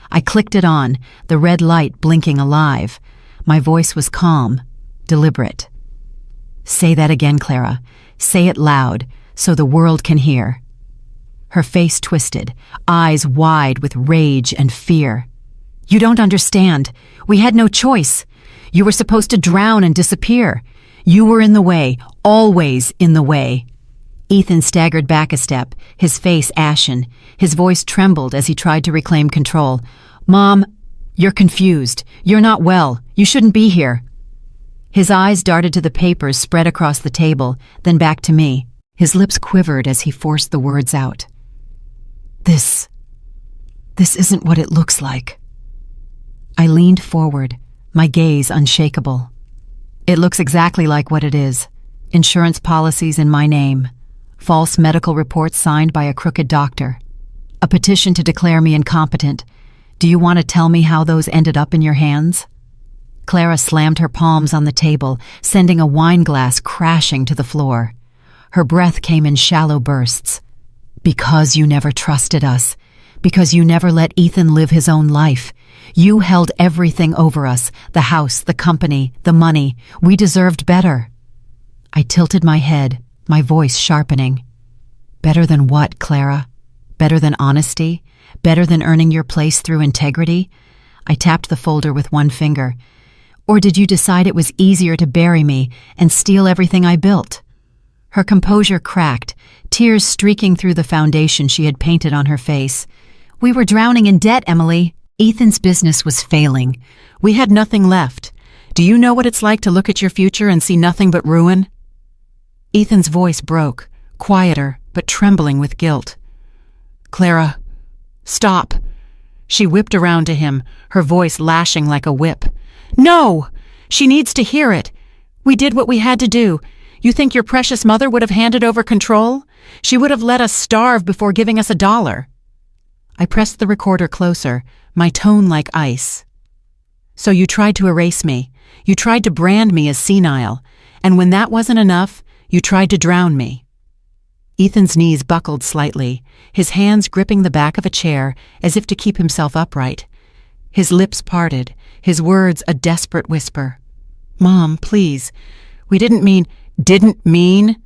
I clicked it on, the red light blinking alive. My voice was calm, deliberate. "Say that again, Clara. Say it loud, so the world can hear." Her face twisted, eyes wide with rage and fear. "You don't understand. We had no choice. You were supposed to drown and disappear. You were in the way, always in the way." Ethan staggered back a step, his face ashen. His voice trembled as he tried to reclaim control. "Mom, you're confused. You're not well. You shouldn't be here." His eyes darted to the papers spread across the table, then back to me. His lips quivered as he forced the words out. This isn't what it looks like." I leaned forward, my gaze unshakable. "It looks exactly like what it is. Insurance policies in my name. False medical reports signed by a crooked doctor. A petition to declare me incompetent. Do you want to tell me how those ended up in your hands?" Clara slammed her palms on the table, sending a wine glass crashing to the floor. Her breath came in shallow bursts. "Because you never trusted us. Because you never let Ethan live his own life. You held everything over us, the house, the company, the money. We deserved better." I tilted my head, my voice sharpening. "Better than what, Clara? Better than honesty? Better than earning your place through integrity?" I tapped the folder with one finger. "Or did you decide it was easier to bury me and steal everything I built?" Her composure cracked, tears streaking through the foundation she had painted on her face. "We were drowning in debt, Emily. Ethan's business was failing. We had nothing left. Do you know what it's like to look at your future and see nothing but ruin?" Ethan's voice broke, quieter but trembling with guilt. "Clara, stop." She whipped around to him, her voice lashing like a whip. "No! She needs to hear it. We did what we had to do. You think your precious mother would have handed over control? She would have let us starve before giving us $1. I pressed the recorder closer, my tone like ice. "So you tried to erase me. You tried to brand me as senile. And when that wasn't enough, you tried to drown me." Ethan's knees buckled slightly, his hands gripping the back of a chair as if to keep himself upright. His lips parted, his words a desperate whisper. "Mom, please. We didn't mean—" "Didn't mean?"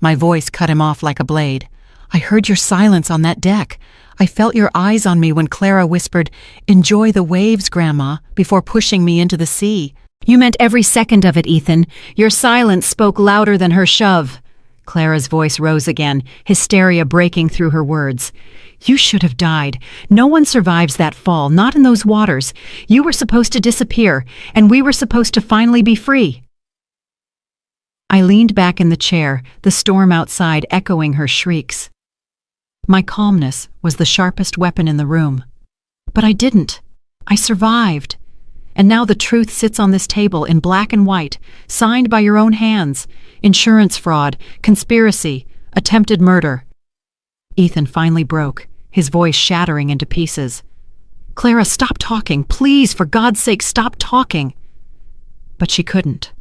My voice cut him off like a blade. "I heard your silence on that deck. I felt your eyes on me when Clara whispered, 'Enjoy the waves, Grandma,' before pushing me into the sea." "You meant every second of it, Ethan. Your silence spoke louder than her shove." Clara's voice rose again, hysteria breaking through her words. "You should have died. No one survives that fall, not in those waters. You were supposed to disappear, and we were supposed to finally be free." I leaned back in the chair, the storm outside echoing her shrieks. My calmness was the sharpest weapon in the room. But I didn't. I survived. And now the truth sits on this table in black and white, signed by your own hands. Insurance fraud, conspiracy, attempted murder. Ethan finally broke, his voice shattering into pieces. "Clara, stop talking. Please, for God's sake, stop talking." But she couldn't.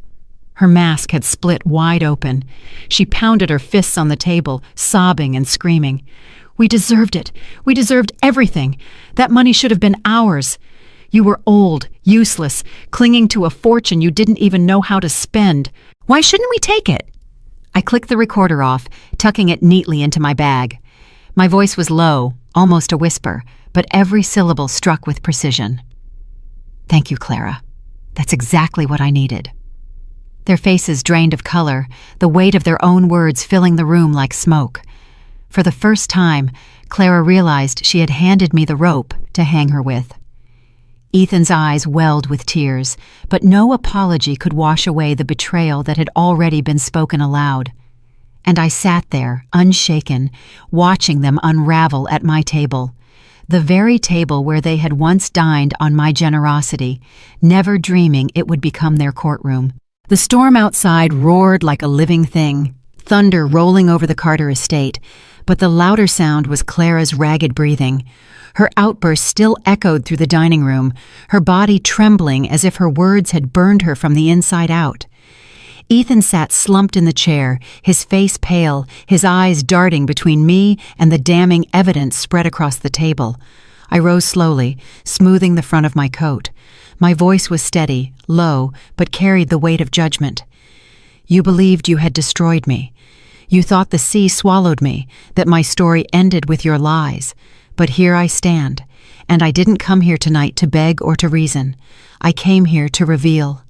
Her mask had split wide open. She pounded her fists on the table, sobbing and screaming. "We deserved it. We deserved everything. That money should have been ours. You were old, useless, clinging to a fortune you didn't even know how to spend. Why shouldn't we take it?" I clicked the recorder off, tucking it neatly into my bag. My voice was low, almost a whisper, but every syllable struck with precision. "Thank you, Clara. That's exactly what I needed." their faces drained of color, the weight of their own words filling the room like smoke. For the first time, Clara realized she had handed me the rope to hang her with. Ethan's eyes welled with tears, but no apology could wash away the betrayal that had already been spoken aloud. And I sat there, unshaken, watching them unravel at my table, the very table where they had once dined on my generosity, never dreaming it would become their courtroom. The storm outside roared like a living thing, thunder rolling over the Carter estate, but the louder sound was Clara's ragged breathing. Her outburst still echoed through the dining room, her body trembling as if her words had burned her from the inside out. Ethan sat slumped in the chair, his face pale, his eyes darting between me and the damning evidence spread across the table. I rose slowly, smoothing the front of my coat. My voice was steady, low, but carried the weight of judgment. You believed you had destroyed me. You thought the sea swallowed me, that my story ended with your lies. But here I stand, and I didn't come here tonight to beg or to reason. I came here to reveal.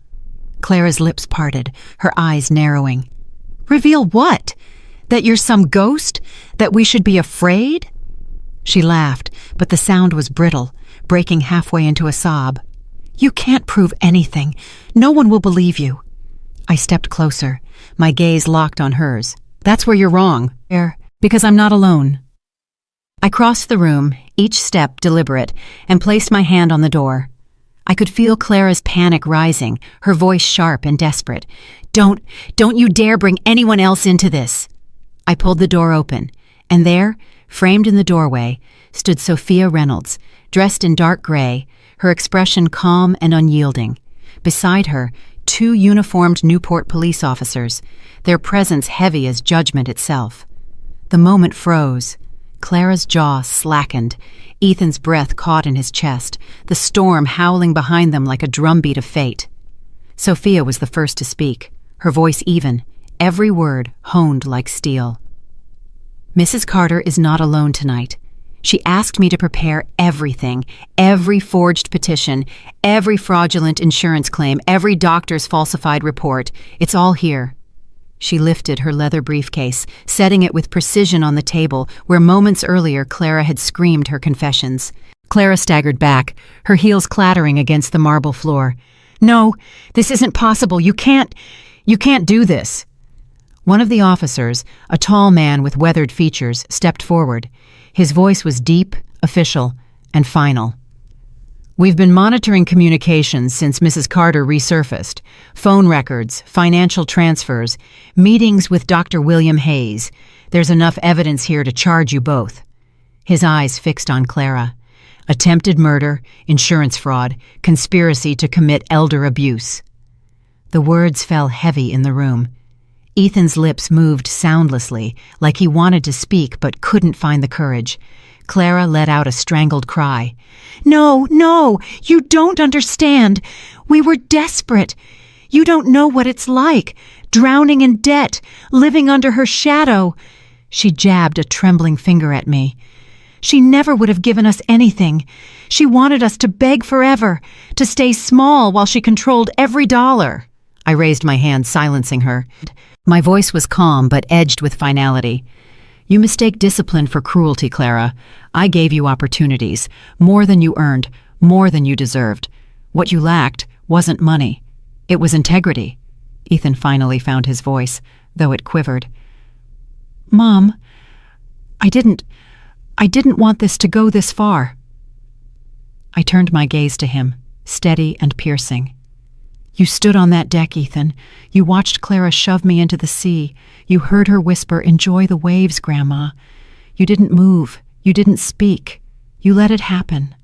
Clara's lips parted, her eyes narrowing. Reveal what? That you're some ghost? That we should be afraid? She laughed, but the sound was brittle, breaking halfway into a sob. You can't prove anything. No one will believe you. I stepped closer, my gaze locked on hers. That's where you're wrong. Because I'm not alone. I crossed the room, each step deliberate, and placed my hand on the door. I could feel Clara's panic rising, her voice sharp and desperate. Don't you dare bring anyone else into this. I pulled the door open, and there, framed in the doorway, stood Sophia Reynolds, dressed in dark gray, her expression calm and unyielding. Beside her, 2 uniformed Newport police officers, their presence heavy as judgment itself. The moment froze. Clara's jaw slackened, Ethan's breath caught in his chest, the storm howling behind them like a drumbeat of fate. Sophia was the first to speak, her voice even, every word honed like steel. Mrs. Carter is not alone tonight. She asked me to prepare everything, every forged petition, every fraudulent insurance claim, every doctor's falsified report. It's all here. She lifted her leather briefcase, setting it with precision on the table where moments earlier Clara had screamed her confessions. Clara staggered back, her heels clattering against the marble floor. No, this isn't possible. You can't do this. One of the officers, a tall man with weathered features, stepped forward. His voice was deep, official, and final. We've been monitoring communications since Mrs. Carter resurfaced. Phone records, financial transfers, meetings with Dr. William Hayes. There's enough evidence here to charge you both. His eyes fixed on Clara. Attempted murder, insurance fraud, conspiracy to commit elder abuse. The words fell heavy in the room. Ethan's lips moved soundlessly, like he wanted to speak but couldn't find the courage. Clara let out a strangled cry. No, you don't understand. We were desperate. You don't know what it's like, drowning in debt, living under her shadow. She jabbed a trembling finger at me. She never would have given us anything. She wanted us to beg forever, to stay small while she controlled every dollar. I raised my hand, silencing her. My voice was calm but edged with finality. You mistake discipline for cruelty, Clara. I gave you opportunities, more than you earned, more than you deserved. What you lacked wasn't money. It was integrity. Ethan finally found his voice, though it quivered. Mom, I didn't want this to go this far. I turned my gaze to him, steady and piercing. You stood on that deck, Ethan. You watched Clara shove me into the sea. You heard her whisper, "Enjoy the waves, Grandma." You didn't move. You didn't speak. You let it happen.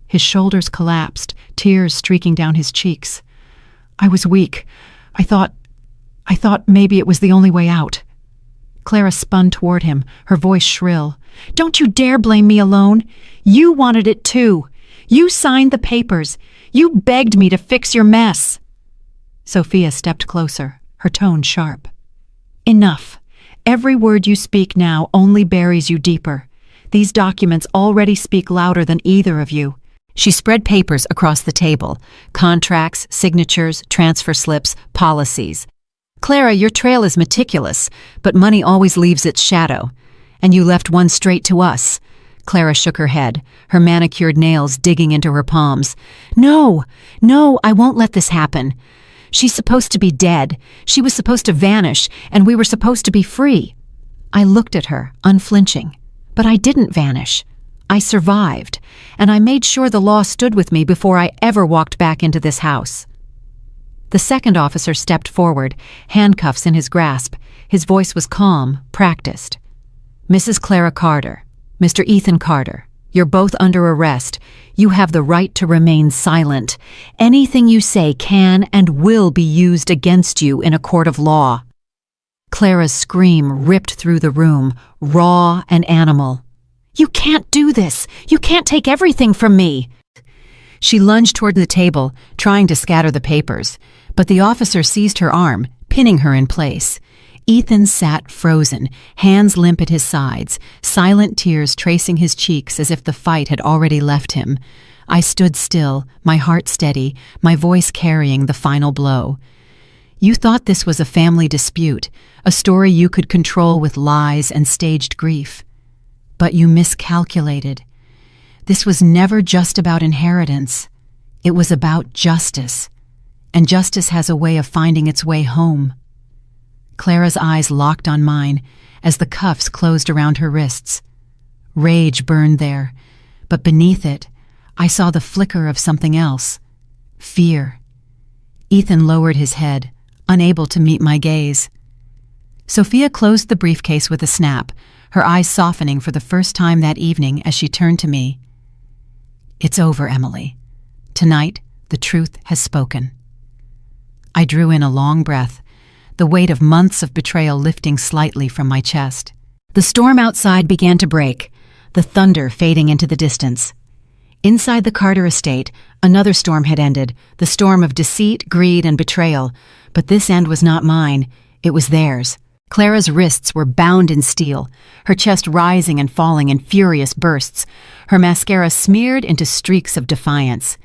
His shoulders collapsed, tears streaking down his cheeks. I was weak. I thought maybe it was the only way out. Clara spun toward him, her voice shrill. Don't you dare blame me alone. You wanted it too. You signed the papers. You begged me to fix your mess. Sophia stepped closer, her tone sharp. Enough. Every word you speak now only buries you deeper. These documents already speak louder than either of you. She spread papers across the table: contracts, signatures, transfer slips, policies. "Clara, your trail is meticulous, but money always leaves its shadow. And you left one straight to us." Clara shook her head, her manicured nails digging into her palms. No, I won't let this happen. She's supposed to be dead. She was supposed to vanish, and we were supposed to be free." I looked at her, unflinching. But I didn't vanish. I survived, and I made sure the law stood with me before I ever walked back into this house. The second officer stepped forward, handcuffs in his grasp. His voice was calm, practiced. "Mrs. Clara Carter, Mr. Ethan Carter, you're both under arrest. You have the right to remain silent. Anything you say can and will be used against you in a court of law." Clara's scream ripped through the room, raw and animal. "You can't do this! You can't take everything from me!" She lunged toward the table, trying to scatter the papers, but the officer seized her arm, pinning her in place. Ethan sat frozen, hands limp at his sides, silent tears tracing his cheeks as if the fight had already left him. I stood still, my heart steady, my voice carrying the final blow. "You thought this was a family dispute, a story you could control with lies and staged grief. But you miscalculated. This was never just about inheritance. It was about justice. And justice has a way of finding its way home." Clara's eyes locked on mine as the cuffs closed around her wrists. Rage burned there, but beneath it, I saw the flicker of something else. Fear. Ethan lowered his head, unable to meet my gaze. Sophia closed the briefcase with a snap, her eyes softening for the first time that evening as she turned to me. "It's over, Emily. Tonight, the truth has spoken." I drew in a long breath, the weight of months of betrayal lifting slightly from my chest. The storm outside began to break, the thunder fading into the distance. Inside the Carter estate, another storm had ended, the storm of deceit, greed, and betrayal. But this end was not mine, it was theirs. Clara's wrists were bound in steel, her chest rising and falling in furious bursts, her mascara smeared into streaks of defiance.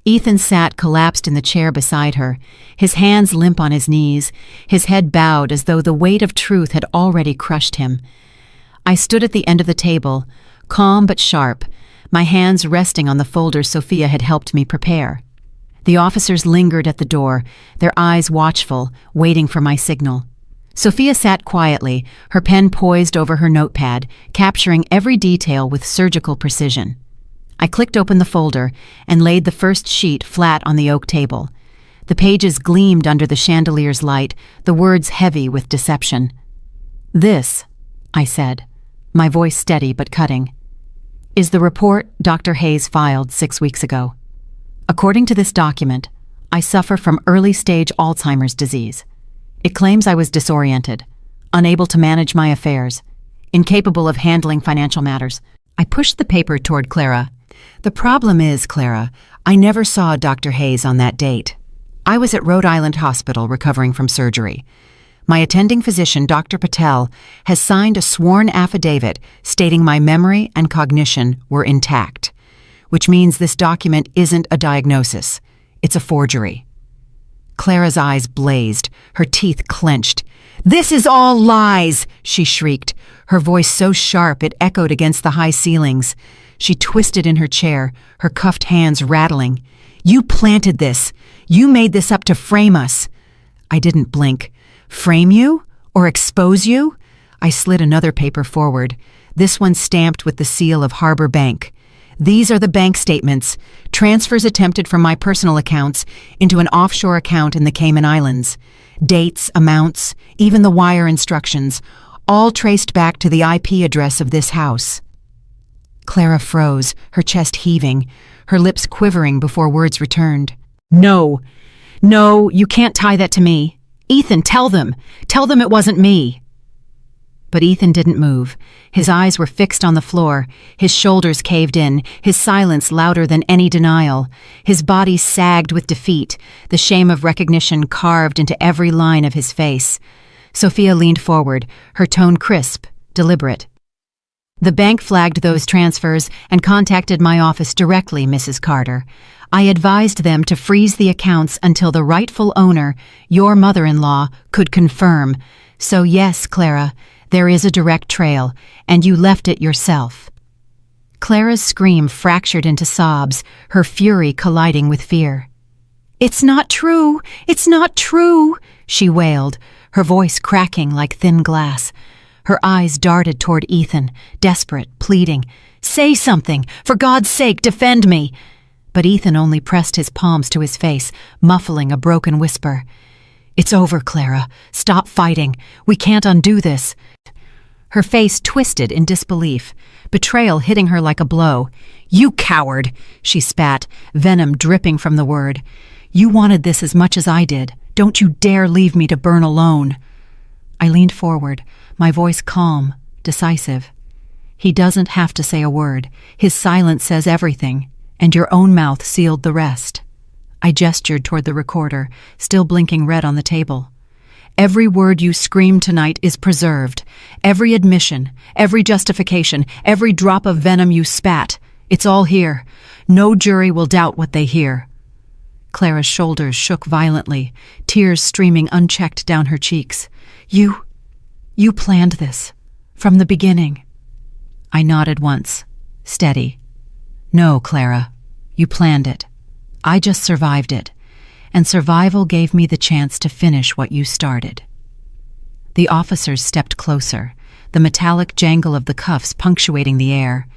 Ethan sat collapsed in the chair beside her, his hands limp on his knees, his head bowed as though the weight of truth had already crushed him. I stood at the end of the table, calm but sharp, my hands resting on the folders Sophia had helped me prepare. The officers lingered at the door, their eyes watchful, waiting for my signal. Sophia sat quietly, her pen poised over her notepad, capturing every detail with surgical precision. I clicked open the folder and laid the first sheet flat on the oak table. The pages gleamed under the chandelier's light, the words heavy with deception. "This," I said, my voice steady but cutting, "is the report Dr. Hayes filed 6 weeks ago. According to this document, I suffer from early-stage Alzheimer's disease. It claims I was disoriented, unable to manage my affairs, incapable of handling financial matters." I pushed the paper toward Clara. "The problem is, Clara, I never saw Dr. Hayes on that date. I was at Rhode Island Hospital recovering from surgery. My attending physician, Dr. Patel, has signed a sworn affidavit stating my memory and cognition were intact, which means this document isn't a diagnosis. It's a forgery." Clara's eyes blazed, her teeth clenched. "This is all lies!" she shrieked, her voice so sharp it echoed against the high ceilings. She twisted in her chair, her cuffed hands rattling. "You planted this. You made this up to frame us." I didn't blink. "Frame you? Or expose you?" I slid another paper forward, this one stamped with the seal of Harbor Bank. "These are the bank statements, transfers attempted from my personal accounts into an offshore account in the Cayman Islands. Dates, amounts, even the wire instructions, all traced back to the IP address of this house." Clara froze, her chest heaving, her lips quivering before words returned. No, you can't tie that to me. Ethan, tell them it wasn't me." But Ethan didn't move. His eyes were fixed on the floor, his shoulders caved in, his silence louder than any denial. His body sagged with defeat, the shame of recognition carved into every line of his face. Sophia leaned forward, her tone crisp, deliberate. The bank flagged those transfers and contacted my office directly, Mrs. Carter. I advised them to freeze the accounts until the rightful owner, your mother-in-law, could confirm. So yes, Clara, there is a direct trail, and you left it yourself." Clara's scream fractured into sobs, her fury colliding with fear. "It's not true! It's not true!" she wailed, her voice cracking like thin glass. Her eyes darted toward Ethan, desperate, pleading. "Say something! For God's sake, defend me!" But Ethan only pressed his palms to his face, muffling a broken whisper. "It's over, Clara. Stop fighting. We can't undo this." Her face twisted in disbelief, betrayal hitting her like a blow. "You coward!" she spat, venom dripping from the word. "You wanted this as much as I did. Don't you dare leave me to burn alone." I leaned forward, my voice calm, decisive. "He doesn't have to say a word. His silence says everything, and your own mouth sealed the rest." I gestured toward the recorder, still blinking red on the table. "Every word you screamed tonight is preserved. Every admission, every justification, every drop of venom you spat. It's all here. No jury will doubt what they hear." Clara's shoulders shook violently, tears streaming unchecked down her cheeks. You planned this, from the beginning." I nodded once, steady. "No, Clara, you planned it. I just survived it, and survival gave me the chance to finish what you started." The officers stepped closer, the metallic jangle of the cuffs punctuating the air.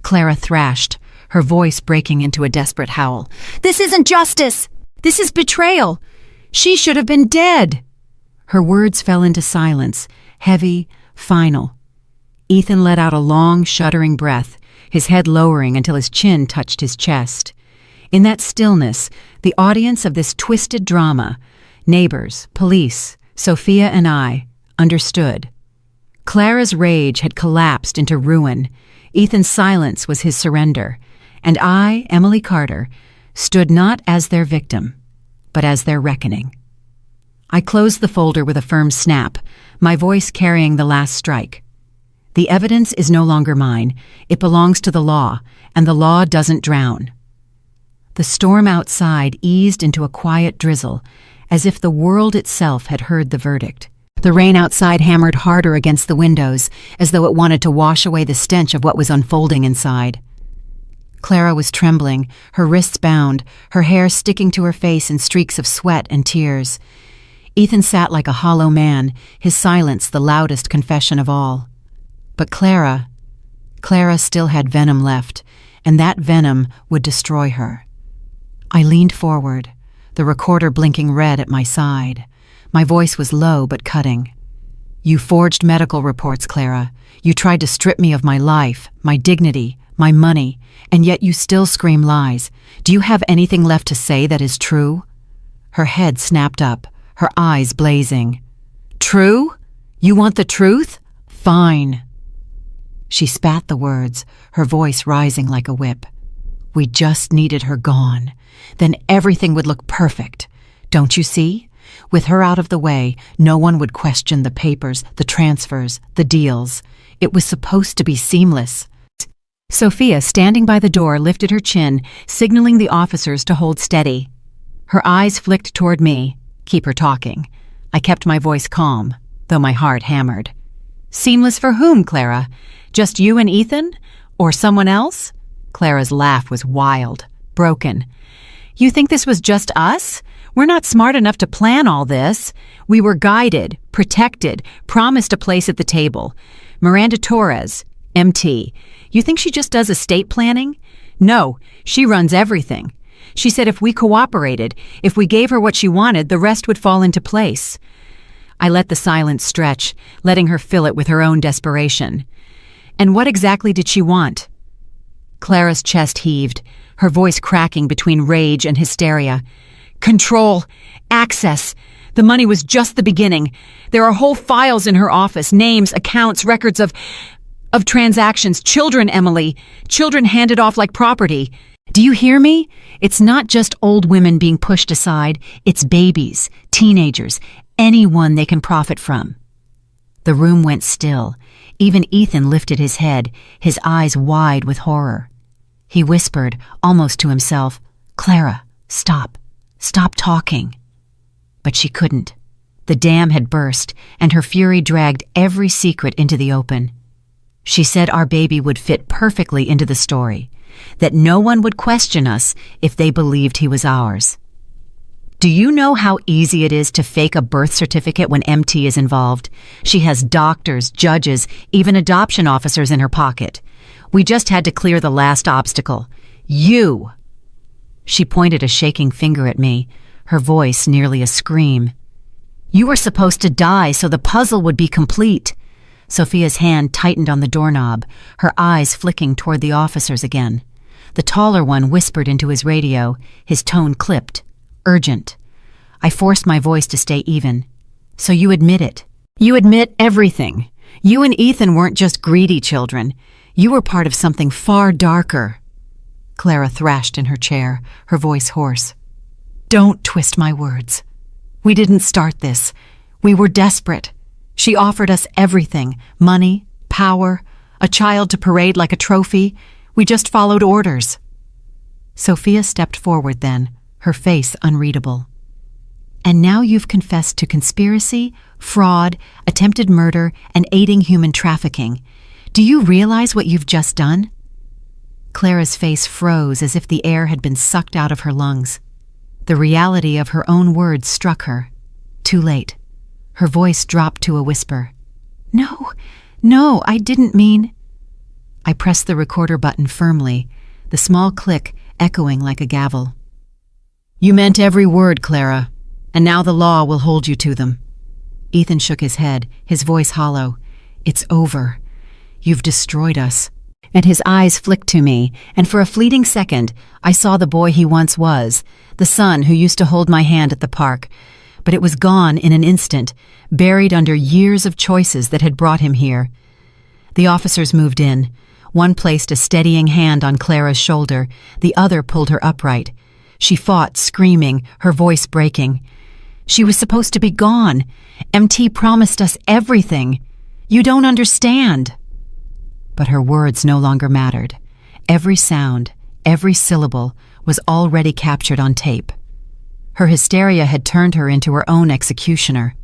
Clara thrashed, her voice breaking into a desperate howl. "This isn't justice! This is betrayal! She should have been dead!" Her words fell into silence, heavy, final. Ethan let out a long, shuddering breath, his head lowering until his chin touched his chest. In that stillness, the audience of this twisted drama, neighbors, police, Sophia and I, understood. Clara's rage had collapsed into ruin. Ethan's silence was his surrender. And I, Emily Carter, stood not as their victim, but as their reckoning. I closed the folder with a firm snap, my voice carrying the last strike. The evidence is no longer mine. It belongs to the law, and the law doesn't drown. The storm outside eased into a quiet drizzle, as if the world itself had heard the verdict. The rain outside hammered harder against the windows, as though it wanted to wash away the stench of what was unfolding inside. Clara was trembling, her wrists bound, her hair sticking to her face in streaks of sweat and tears. Ethan sat like a hollow man, his silence the loudest confession of all. But Clara still had venom left, and that venom would destroy her. I leaned forward, the recorder blinking red at my side. My voice was low but cutting. "You forged medical reports, Clara. You tried to strip me of my life, my dignity, my money, and yet you still scream lies. Do you have anything left to say that is true?" Her head snapped up, her eyes blazing. "True? You want the truth? Fine." She spat the words, her voice rising like a whip. "We just needed her gone. Then everything would look perfect. Don't you see? With her out of the way, no one would question the papers, the transfers, the deals. It was supposed to be seamless." Sophia, standing by the door, lifted her chin, signaling the officers to hold steady. Her eyes flicked toward me. Keep her talking. I kept my voice calm, though my heart hammered. "Seamless for whom, Clara? Just you and Ethan? Or someone else?" Clara's laugh was wild, broken. "You think this was just us? We're not smart enough to plan all this. We were guided, protected, promised a place at the table. Miranda Torres, MT. You think she just does estate planning? No, she runs everything. She said if we cooperated, if we gave her what she wanted, the rest would fall into place." I let the silence stretch, letting her fill it with her own desperation. "And what exactly did she want?" Clara's chest heaved, her voice cracking between rage and hysteria. "Control. Access. The money was just the beginning. There are whole files in her office, names, accounts, records of transactions. Children, Emily. Children handed off like property. Do you hear me? It's not just old women being pushed aside. It's babies, teenagers, anyone they can profit from." The room went still. Even Ethan lifted his head, his eyes wide with horror. He whispered, almost to himself, "Clara, stop. Stop talking." But she couldn't. The dam had burst, and her fury dragged every secret into the open. She said our baby would fit perfectly into the story, that no one would question us if they believed he was ours. Do you know how easy it is to fake a birth certificate when MT is involved? She has doctors, judges, even adoption officers in her pocket. We just had to clear the last obstacle. You! She pointed a shaking finger at me, her voice nearly a scream. You were supposed to die so the puzzle would be complete. Sophia's hand tightened on the doorknob, her eyes flicking toward the officers again. The taller one whispered into his radio, his tone clipped. Urgent. I forced my voice to stay even. So you admit it. You admit everything. You and Ethan weren't just greedy children. You were part of something far darker. Clara thrashed in her chair, her voice hoarse. Don't twist my words. We didn't start this. We were desperate. She offered us everything, money, power, a child to parade like a trophy. We just followed orders. Sophia stepped forward then, her face unreadable. And now you've confessed to conspiracy, fraud, attempted murder, and aiding human trafficking. Do you realize what you've just done? Clara's face froze as if the air had been sucked out of her lungs. The reality of her own words struck her. Too late. Her voice dropped to a whisper. No, I didn't mean... I pressed the recorder button firmly, the small click echoing like a gavel. You meant every word, Clara, and now the law will hold you to them. Ethan shook his head, his voice hollow. It's over. You've destroyed us. And his eyes flicked to me, and for a fleeting second, I saw the boy he once was, the son who used to hold my hand at the park. But it was gone in an instant, buried under years of choices that had brought him here. The officers moved in. One placed a steadying hand on Clara's shoulder, the other pulled her upright. She fought, screaming, her voice breaking. She was supposed to be gone. MT promised us everything. You don't understand. But her words no longer mattered. Every sound, every syllable was already captured on tape. Her hysteria had turned her into her own executioner.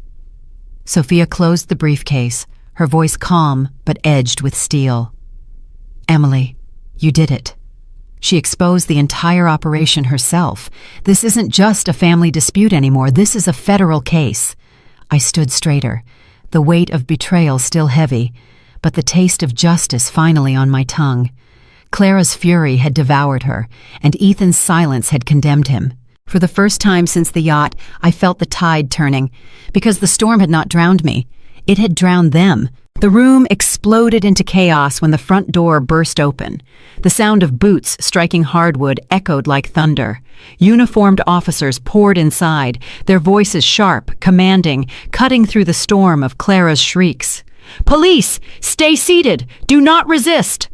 Sophia closed the briefcase, her voice calm but edged with steel. Emily, you did it. She exposed the entire operation herself. This isn't just a family dispute anymore. This is a federal case. I stood straighter, the weight of betrayal still heavy, but the taste of justice finally on my tongue. Clara's fury had devoured her, and Ethan's silence had condemned him. For the first time since the yacht, I felt the tide turning, because the storm had not drowned me. It had drowned them. The room exploded into chaos when the front door burst open. The sound of boots striking hardwood echoed like thunder. Uniformed officers poured inside, their voices sharp, commanding, cutting through the storm of Clara's shrieks. "Police! Stay seated! Do not resist!"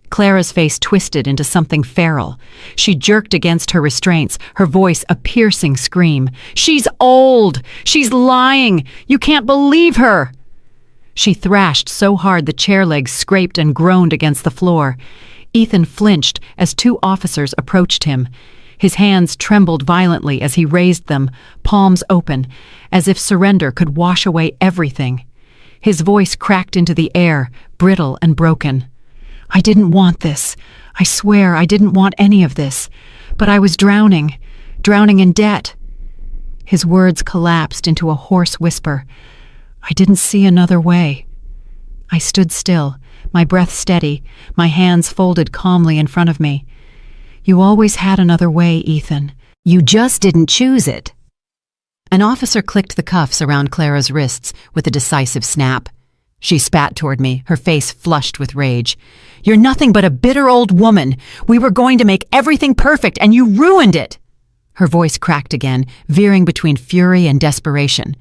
Clara's face twisted into something feral. She jerked against her restraints, her voice a piercing scream. "She's old! She's lying! You can't believe her!" She thrashed so hard the chair legs scraped and groaned against the floor. Ethan flinched as two officers approached him. His hands trembled violently as he raised them, palms open, as if surrender could wash away everything. His voice cracked into the air, brittle and broken. "I didn't want this. I swear I didn't want any of this. But I was drowning in debt." His words collapsed into a hoarse whisper. "I didn't see another way." I stood still, my breath steady, my hands folded calmly in front of me. "You always had another way, Ethan. You just didn't choose it." An officer clicked the cuffs around Clara's wrists with a decisive snap. She spat toward me, her face flushed with rage. "You're nothing but a bitter old woman. We were going to make everything perfect, and you ruined it." Her voice cracked again, veering between fury and desperation.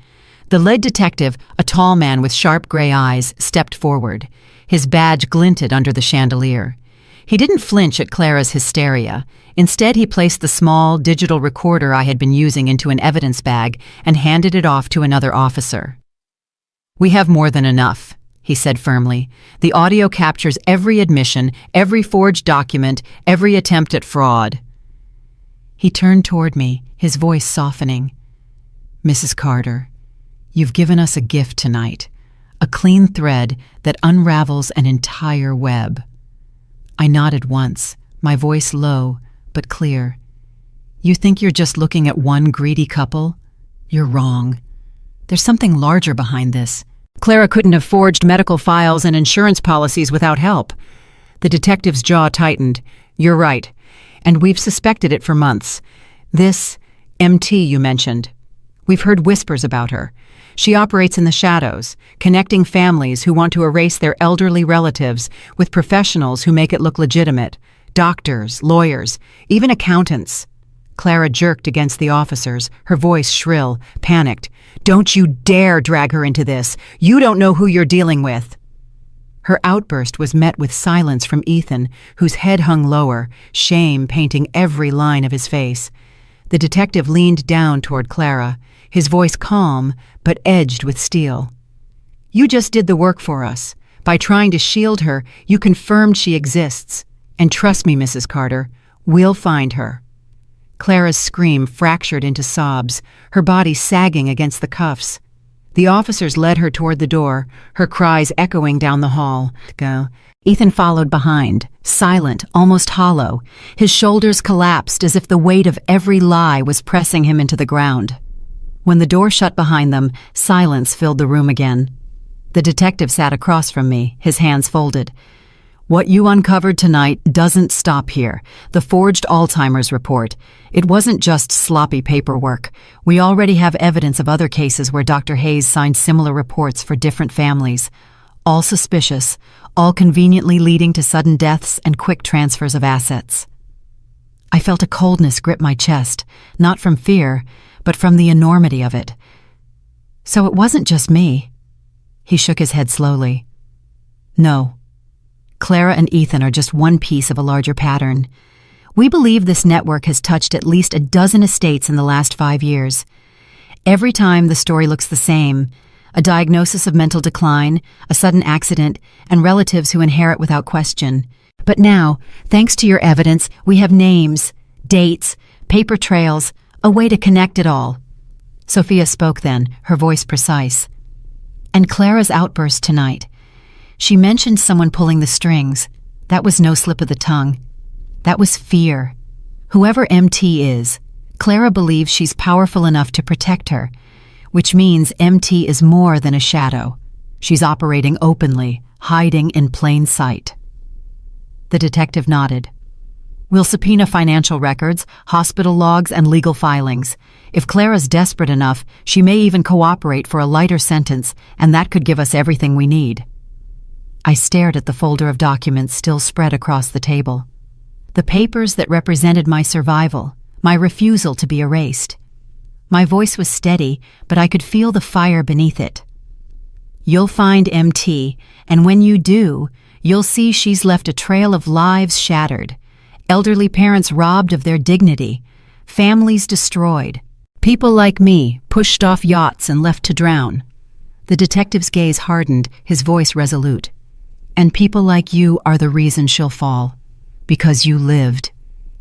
The lead detective, a tall man with sharp gray eyes, stepped forward. His badge glinted under the chandelier. He didn't flinch at Clara's hysteria. Instead, he placed the small, digital recorder I had been using into an evidence bag and handed it off to another officer. "We have more than enough," he said firmly. "The audio captures every admission, every forged document, every attempt at fraud." He turned toward me, his voice softening. "Mrs. Carter, you've given us a gift tonight, a clean thread that unravels an entire web." I nodded once, my voice low but clear. "You think you're just looking at one greedy couple? You're wrong. There's something larger behind this. Clara couldn't have forged medical files and insurance policies without help." The detective's jaw tightened. "You're right, and we've suspected it for months. This MT you mentioned, we've heard whispers about her. She operates in the shadows, connecting families who want to erase their elderly relatives with professionals who make it look legitimate. Doctors, lawyers, even accountants." Clara jerked against the officers, her voice shrill, panicked. "Don't you dare drag her into this! You don't know who you're dealing with!" Her outburst was met with silence from Ethan, whose head hung lower, shame painting every line of his face. The detective leaned down toward Clara, his voice calm but edged with steel. "You just did the work for us. By trying to shield her, you confirmed she exists. And trust me, Mrs. Carter, we'll find her." Clara's scream fractured into sobs, her body sagging against the cuffs. The officers led her toward the door, her cries echoing down the hall. "Go." Ethan followed behind, silent, almost hollow. His shoulders collapsed as if the weight of every lie was pressing him into the ground. When the door shut behind them, silence filled the room again. The detective sat across from me, his hands folded. "What you uncovered tonight doesn't stop here. The forged Alzheimer's report. It wasn't just sloppy paperwork. We already have evidence of other cases where Dr. Hayes signed similar reports for different families. All suspicious, all conveniently leading to sudden deaths and quick transfers of assets." I felt a coldness grip my chest, not from fear, but from the enormity of it. "So it wasn't just me." He shook his head slowly. "No. Clara and Ethan are just one piece of a larger pattern. We believe this network has touched at least a dozen estates in the last 5 years. Every time the story looks the same: a diagnosis of mental decline, a sudden accident, and relatives who inherit without question. But now, thanks to your evidence, we have names, dates, paper trails, a way to connect it all." Sophia spoke then, her voice precise. "And Clara's outburst tonight. She mentioned someone pulling the strings. That was no slip of the tongue. That was fear. Whoever MT is, Clara believes she's powerful enough to protect her, which means MT is more than a shadow. She's operating openly, hiding in plain sight." The detective nodded. "We'll subpoena financial records, hospital logs, and legal filings. If Clara's desperate enough, she may even cooperate for a lighter sentence, and that could give us everything we need." I stared at the folder of documents still spread across the table. The papers that represented my survival, my refusal to be erased. My voice was steady, but I could feel the fire beneath it. "You'll find MT, and when you do, you'll see she's left a trail of lives shattered, elderly parents robbed of their dignity, families destroyed, people like me pushed off yachts and left to drown." The detective's gaze hardened, his voice resolute. "And people like you are the reason she'll fall. Because you lived,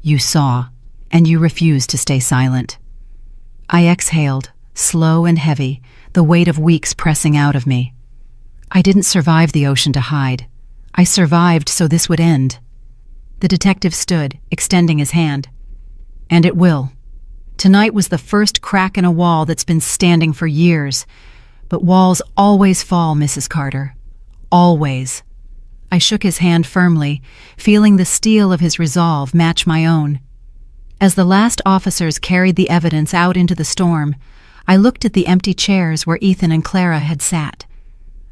you saw, and you refused to stay silent." I exhaled, slow and heavy, the weight of weeks pressing out of me. I didn't survive the ocean to hide. I survived so this would end. The detective stood, extending his hand. "And it will. Tonight was the first crack in a wall that's been standing for years. But walls always fall, Mrs. Carter. Always." I shook his hand firmly, feeling the steel of his resolve match my own. As the last officers carried the evidence out into the storm, I looked at the empty chairs where Ethan and Clara had sat.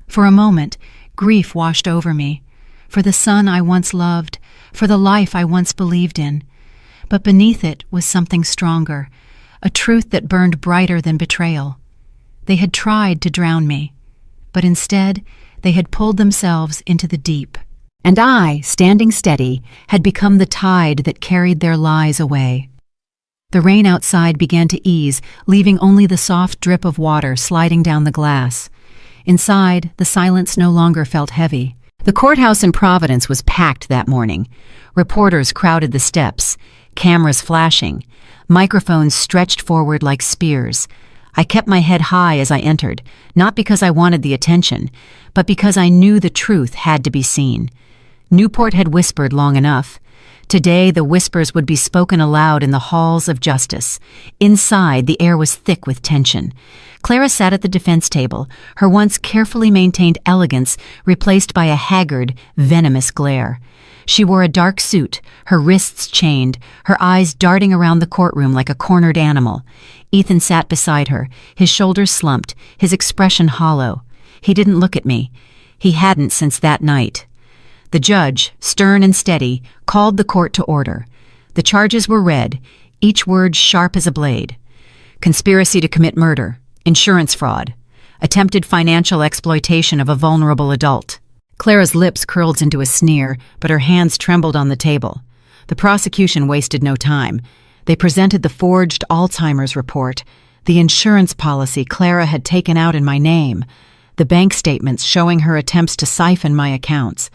For a moment, grief washed over me, for the son I once loved, for the life I once believed in. But beneath it was something stronger, a truth that burned brighter than betrayal. They had tried to drown me, but instead they had pulled themselves into the deep. And I, standing steady, had become the tide that carried their lies away. The rain outside began to ease, leaving only the soft drip of water sliding down the glass. Inside, the silence no longer felt heavy. The courthouse in Providence was packed that morning. Reporters crowded the steps, cameras flashing, microphones stretched forward like spears. I kept my head high as I entered, not because I wanted the attention, but because I knew the truth had to be seen. Newport had whispered long enough. Today, the whispers would be spoken aloud in the halls of justice. Inside, the air was thick with tension. Clara sat at the defense table, her once carefully maintained elegance replaced by a haggard, venomous glare. She wore a dark suit, her wrists chained, her eyes darting around the courtroom like a cornered animal. Ethan sat beside her, his shoulders slumped, his expression hollow. He didn't look at me. He hadn't since that night. The judge, stern and steady, called the court to order. The charges were read, each word sharp as a blade. Conspiracy to commit murder, insurance fraud, attempted financial exploitation of a vulnerable adult. Clara's lips curled into a sneer, but her hands trembled on the table. The prosecution wasted no time. They presented the forged Alzheimer's report, the insurance policy Clara had taken out in my name, the bank statements showing her attempts to siphon my accounts.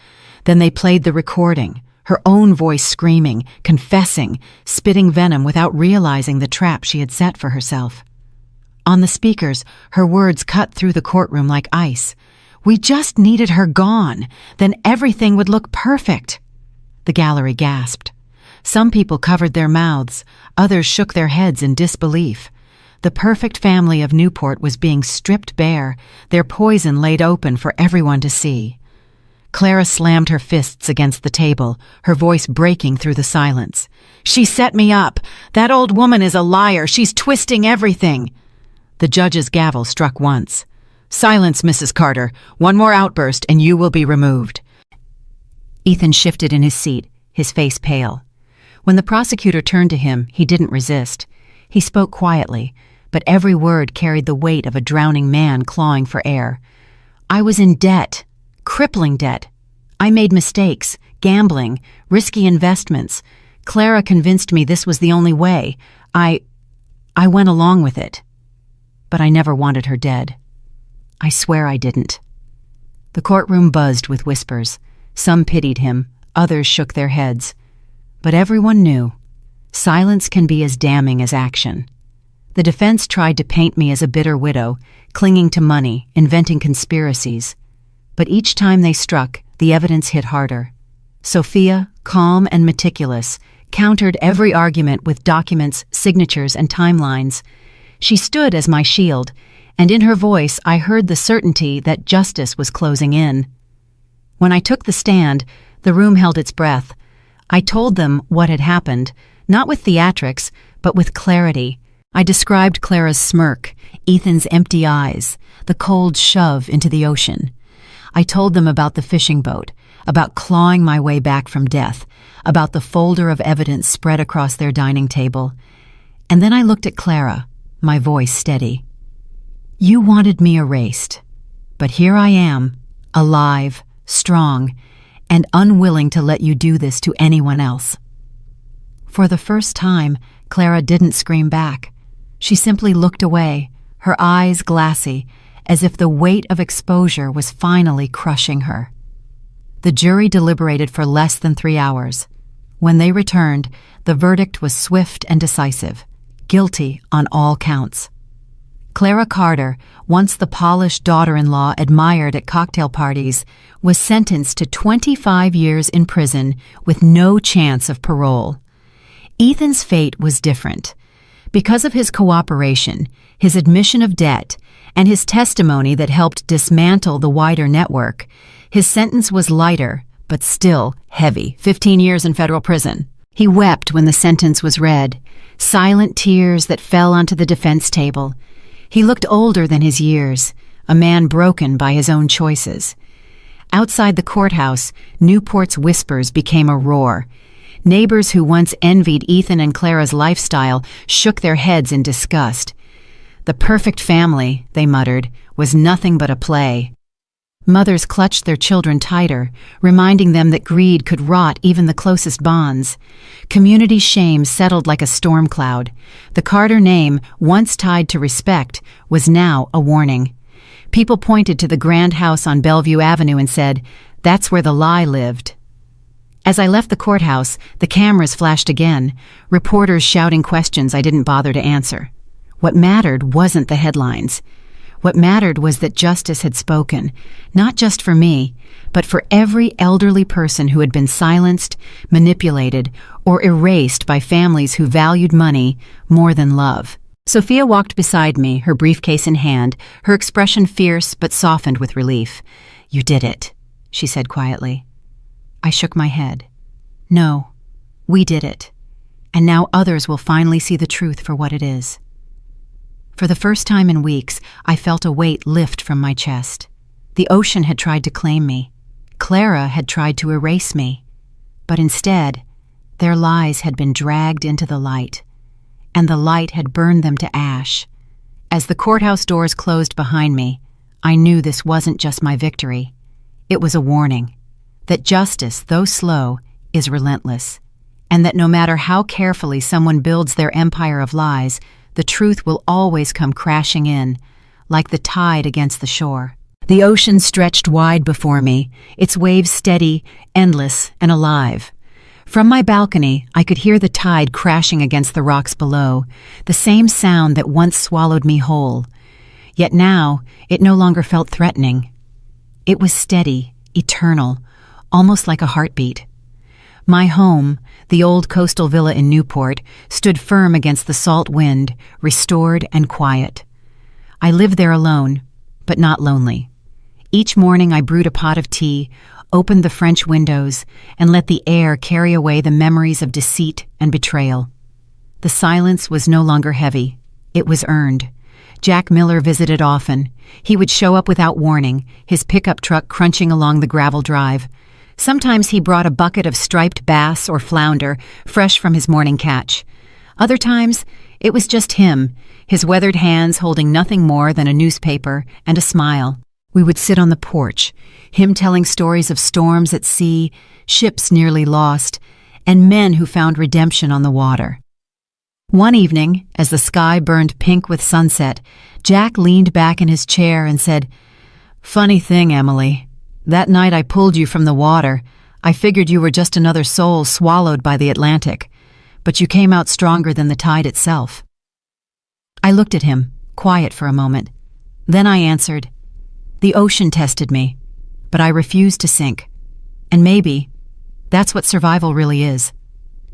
Then they played the recording, her own voice screaming, confessing, spitting venom without realizing the trap she had set for herself. On the speakers, her words cut through the courtroom like ice. We just needed her gone, then everything would look perfect. The gallery gasped. Some people covered their mouths, others shook their heads in disbelief. The perfect family of Newport was being stripped bare, their poison laid open for everyone to see. Clara slammed her fists against the table, her voice breaking through the silence. She set me up. That old woman is a liar. She's twisting everything. The judge's gavel struck once. Silence, Mrs. Carter. One more outburst and you will be removed. Ethan shifted in his seat, his face pale. When the prosecutor turned to him, he didn't resist. He spoke quietly, but every word carried the weight of a drowning man clawing for air. I was in debt. Crippling debt. I made mistakes, gambling, risky investments. Clara convinced me this was the only way. I went along with it. But I never wanted her dead. I swear I didn't. The courtroom buzzed with whispers. Some pitied him, others shook their heads. But everyone knew. Silence can be as damning as action. The defense tried to paint me as a bitter widow, clinging to money, inventing conspiracies. But each time they struck, the evidence hit harder. Sophia, calm and meticulous, countered every argument with documents, signatures, and timelines. She stood as my shield, and in her voice I heard the certainty that justice was closing in. When I took the stand, the room held its breath. I told them what had happened, not with theatrics, but with clarity. I described Clara's smirk, Ethan's empty eyes, the cold shove into the ocean. I told them about the fishing boat, about clawing my way back from death, about the folder of evidence spread across their dining table. And then I looked at Clara, my voice steady. You wanted me erased, but here I am, alive, strong, and unwilling to let you do this to anyone else. For the first time, Clara didn't scream back. She simply looked away, her eyes glassy, as if the weight of exposure was finally crushing her. The jury deliberated for less than 3 hours. When they returned, the verdict was swift and decisive, guilty on all counts. Clara Carter, once the polished daughter-in-law admired at cocktail parties, was sentenced to 25 years in prison with no chance of parole. Ethan's fate was different. Because of his cooperation, his admission of debt, and his testimony that helped dismantle the wider network, his sentence was lighter, but still heavy, 15 years in federal prison. He wept when the sentence was read, silent tears that fell onto the defense table. He looked older than his years, a man broken by his own choices. Outside the courthouse, Newport's whispers became a roar. Neighbors who once envied Ethan and Clara's lifestyle shook their heads in disgust. The perfect family, they muttered, was nothing but a play. Mothers clutched their children tighter, reminding them that greed could rot even the closest bonds. Community shame settled like a storm cloud. The Carter name, once tied to respect, was now a warning. People pointed to the grand house on Bellevue Avenue and said, "That's where the lie lived." As I left the courthouse, the cameras flashed again, reporters shouting questions I didn't bother to answer. What mattered wasn't the headlines. What mattered was that justice had spoken, not just for me, but for every elderly person who had been silenced, manipulated, or erased by families who valued money more than love. Sophia walked beside me, her briefcase in hand, her expression fierce but softened with relief. "You did it," she said quietly. I shook my head. "No, we did it. And now others will finally see the truth for what it is." For the first time in weeks, I felt a weight lift from my chest. The ocean had tried to claim me. Clara had tried to erase me. But instead, their lies had been dragged into the light, and the light had burned them to ash. As the courthouse doors closed behind me, I knew this wasn't just my victory. It was a warning that justice, though slow, is relentless, and that no matter how carefully someone builds their empire of lies, the truth will always come crashing in, like the tide against the shore. The ocean stretched wide before me, its waves steady, endless, and alive. From my balcony, I could hear the tide crashing against the rocks below, the same sound that once swallowed me whole. Yet now, it no longer felt threatening. It was steady, eternal, almost like a heartbeat. My home, the old coastal villa in Newport, stood firm against the salt wind, restored and quiet. I lived there alone, but not lonely. Each morning I brewed a pot of tea, opened the French windows, and let the air carry away the memories of deceit and betrayal. The silence was no longer heavy. It was earned. Jack Miller visited often. He would show up without warning, his pickup truck crunching along the gravel drive. Sometimes he brought a bucket of striped bass or flounder, fresh from his morning catch. Other times, it was just him, his weathered hands holding nothing more than a newspaper and a smile. We would sit on the porch, him telling stories of storms at sea, ships nearly lost, and men who found redemption on the water. One evening, as the sky burned pink with sunset, Jack leaned back in his chair and said, "Funny thing, Emily. That night I pulled you from the water. I figured you were just another soul swallowed by the Atlantic, but you came out stronger than the tide itself." I looked at him, quiet for a moment. Then I answered, "The ocean tested me, but I refused to sink. And maybe that's what survival really is.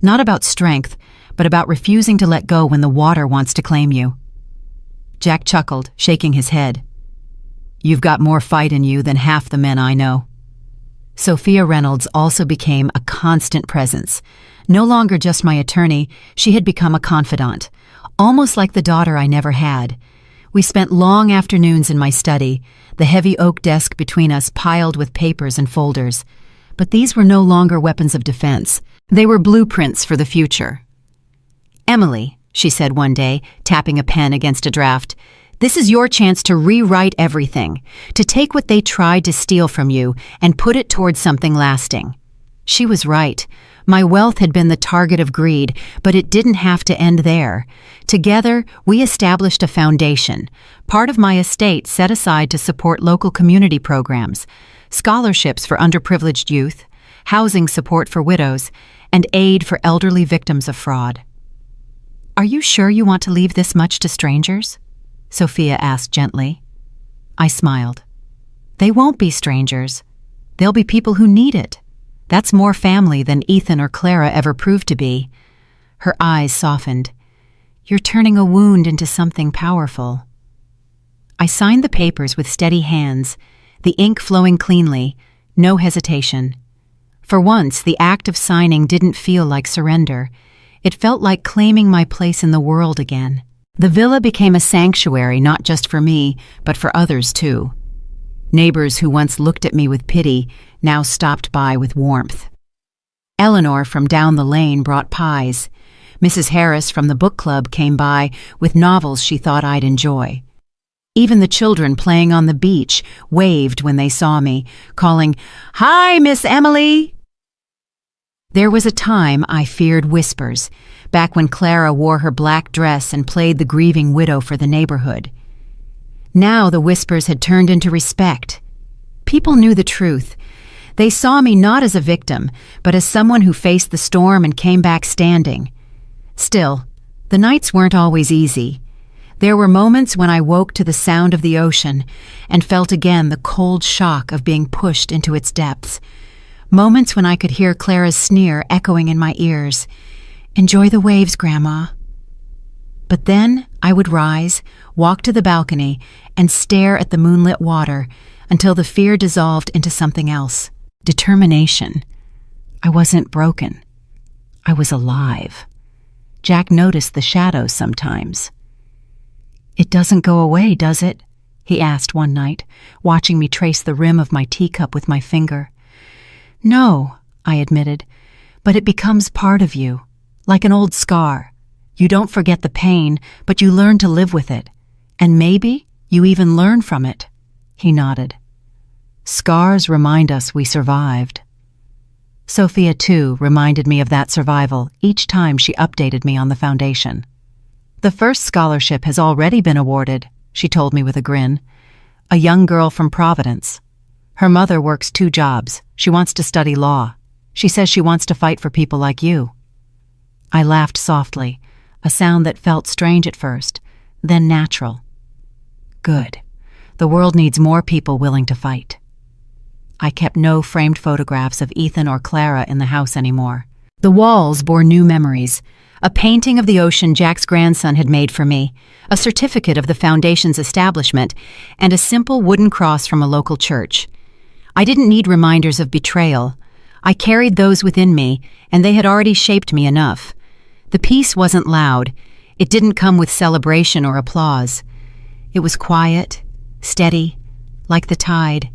Not about strength, but about refusing to let go when the water wants to claim you." Jack chuckled, shaking his head. "You've got more fight in you than half the men I know." Sophia Reynolds also became a constant presence. No longer just my attorney, she had become a confidant, almost like the daughter I never had. We spent long afternoons in my study, the heavy oak desk between us piled with papers and folders. But these were no longer weapons of defense. They were blueprints for the future. "Emily," she said one day, tapping a pen against a draft, "this is your chance to rewrite everything, to take what they tried to steal from you and put it towards something lasting." She was right. My wealth had been the target of greed, but it didn't have to end there. Together, we established a foundation, part of my estate set aside to support local community programs, scholarships for underprivileged youth, housing support for widows, and aid for elderly victims of fraud. "Are you sure you want to leave this much to strangers?" Sophia asked gently. I smiled. "They won't be strangers. They'll be people who need it. That's more family than Ethan or Clara ever proved to be." Her eyes softened. "You're turning a wound into something powerful." I signed the papers with steady hands, the ink flowing cleanly, no hesitation. For once, the act of signing didn't feel like surrender. It felt like claiming my place in the world again. The villa became a sanctuary not just for me, but for others too. Neighbors who once looked at me with pity now stopped by with warmth. Eleanor from down the lane brought pies. Mrs. Harris from the book club came by with novels she thought I'd enjoy. Even the children playing on the beach waved when they saw me, calling, "Hi, Miss Emily!" There was a time I feared whispers, back when Clara wore her black dress and played the grieving widow for the neighborhood. Now the whispers had turned into respect. People knew the truth. They saw me not as a victim, but as someone who faced the storm and came back standing. Still, the nights weren't always easy. There were moments when I woke to the sound of the ocean and felt again the cold shock of being pushed into its depths. Moments when I could hear Clara's sneer echoing in my ears. "Enjoy the waves, Grandma." But then I would rise, walk to the balcony, and stare at the moonlit water until the fear dissolved into something else. Determination. I wasn't broken. I was alive. Jack noticed the shadows sometimes. "It doesn't go away, does it?" he asked one night, watching me trace the rim of my teacup with my finger. "No," I admitted, "but it becomes part of you, like an old scar. You don't forget the pain, but you learn to live with it. And maybe you even learn from it." He nodded. Scars remind us we survived. Sophia, too, reminded me of that survival each time she updated me on the foundation. "The first scholarship has already been awarded," she told me with a grin. "A young girl from Providence. Her mother works 2 jobs. She wants to study law. She says she wants to fight for people like you." I laughed softly, a sound that felt strange at first, then natural. Good. The world needs more people willing to fight. I kept no framed photographs of Ethan or Clara in the house anymore. The walls bore new memories. A painting of the ocean Jack's grandson had made for me, a certificate of the foundation's establishment, and a simple wooden cross from a local church. I didn't need reminders of betrayal. I carried those within me, and they had already shaped me enough. The peace wasn't loud. It didn't come with celebration or applause. It was quiet, steady, like the tide.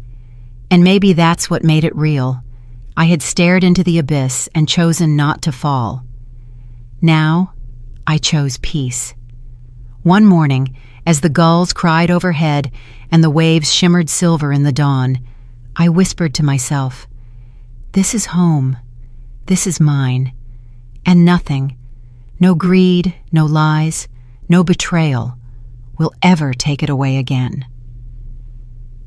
And maybe that's what made it real. I had stared into the abyss and chosen not to fall. Now, I chose peace. One morning, as the gulls cried overhead and the waves shimmered silver in the dawn, I whispered to myself, "This is home. This is mine. And nothing, no greed, no lies, no betrayal, will ever take it away again."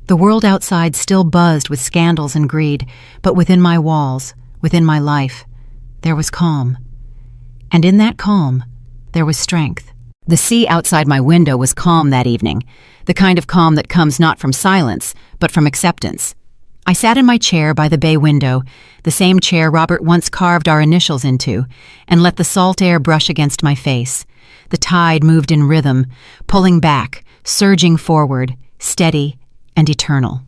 The world outside still buzzed with scandals and greed, but within my walls, within my life, there was calm. And in that calm, there was strength. The sea outside my window was calm that evening, the kind of calm that comes not from silence, but from acceptance. I sat in my chair by the bay window, the same chair Robert once carved our initials into, and let the salt air brush against my face. The tide moved in rhythm, pulling back, surging forward, steady and eternal.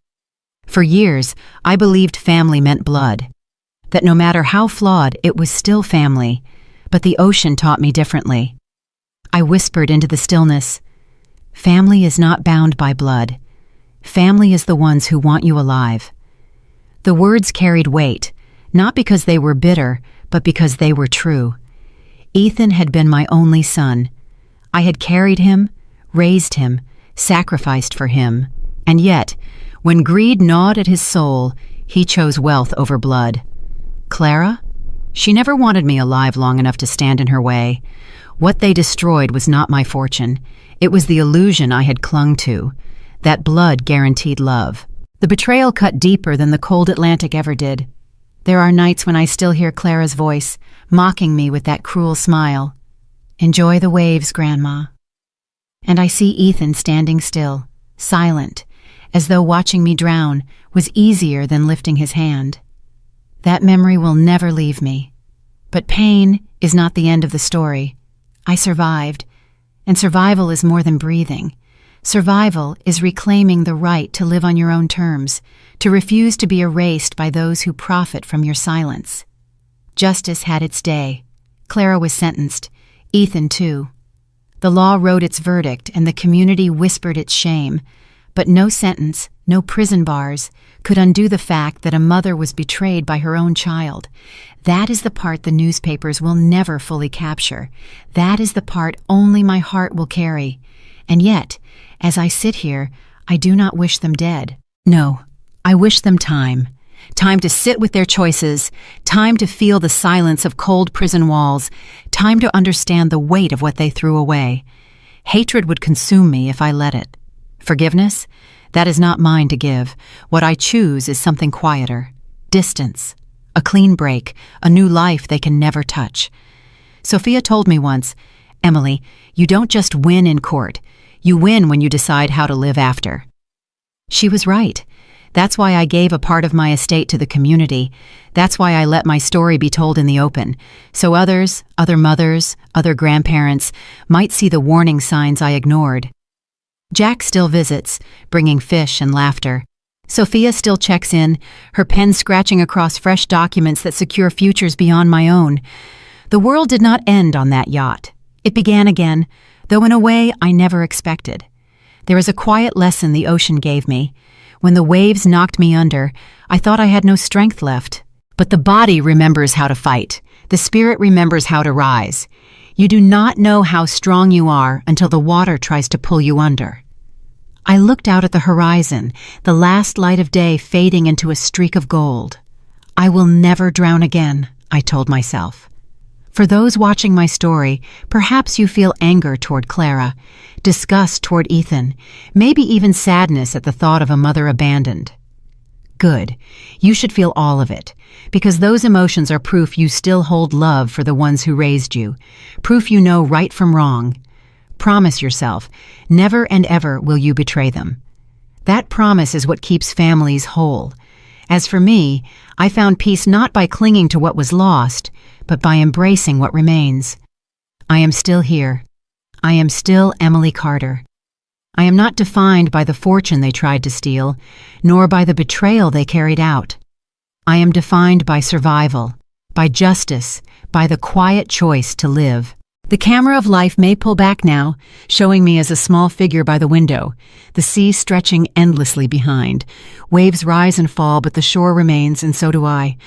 For years, I believed family meant blood, that no matter how flawed, it was still family, but the ocean taught me differently. I whispered into the stillness, "Family is not bound by blood. Family is the ones who want you alive." The words carried weight, not because they were bitter, but because they were true. Ethan had been my only son. I had carried him, raised him, sacrificed for him, and yet, when greed gnawed at his soul, he chose wealth over blood. Clara? She never wanted me alive long enough to stand in her way. What they destroyed was not my fortune. It was the illusion I had clung to, that blood guaranteed love. The betrayal cut deeper than the cold Atlantic ever did. There are nights when I still hear Clara's voice, mocking me with that cruel smile. "Enjoy the waves, Grandma." And I see Ethan standing still, silent, as though watching me drown was easier than lifting his hand. That memory will never leave me. But pain is not the end of the story. I survived, and survival is more than breathing. Survival is reclaiming the right to live on your own terms, to refuse to be erased by those who profit from your silence. Justice had its day. Clara was sentenced, Ethan too. The law wrote its verdict and the community whispered its shame, but no sentence, no prison bars, could undo the fact that a mother was betrayed by her own child. That is the part the newspapers will never fully capture. That is the part only my heart will carry. And yet, as I sit here, I do not wish them dead. No, I wish them time. Time to sit with their choices, time to feel the silence of cold prison walls, time to understand the weight of what they threw away. Hatred would consume me if I let it. Forgiveness? That is not mine to give. What I choose is something quieter. Distance. A clean break. A new life they can never touch. Sophia told me once, "Emily, you don't just win in court. You win when you decide how to live after." She was right. That's why I gave a part of my estate to the community. That's why I let my story be told in the open, so others, other mothers, other grandparents, might see the warning signs I ignored. Jack still visits, bringing fish and laughter. Sophia still checks in, her pen scratching across fresh documents that secure futures beyond my own. The world did not end on that yacht. It began again, though in a way I never expected. There is a quiet lesson the ocean gave me. When the waves knocked me under, I thought I had no strength left. But the body remembers how to fight. The spirit remembers how to rise. You do not know how strong you are until the water tries to pull you under. I looked out at the horizon, the last light of day fading into a streak of gold. I will never drown again, I told myself. For those watching my story, perhaps you feel anger toward Clara, disgust toward Ethan, maybe even sadness at the thought of a mother abandoned. Good. You should feel all of it, because those emotions are proof you still hold love for the ones who raised you, proof you know right from wrong. Promise yourself, never and ever will you betray them. That promise is what keeps families whole. As for me, I found peace not by clinging to what was lost, but by embracing what remains. I am still here. I am still Emily Carter. I am not defined by the fortune they tried to steal, nor by the betrayal they carried out. I am defined by survival, by justice, by the quiet choice to live. The camera of life may pull back now, showing me as a small figure by the window, the sea stretching endlessly behind. Waves rise and fall, but the shore remains, and so do I.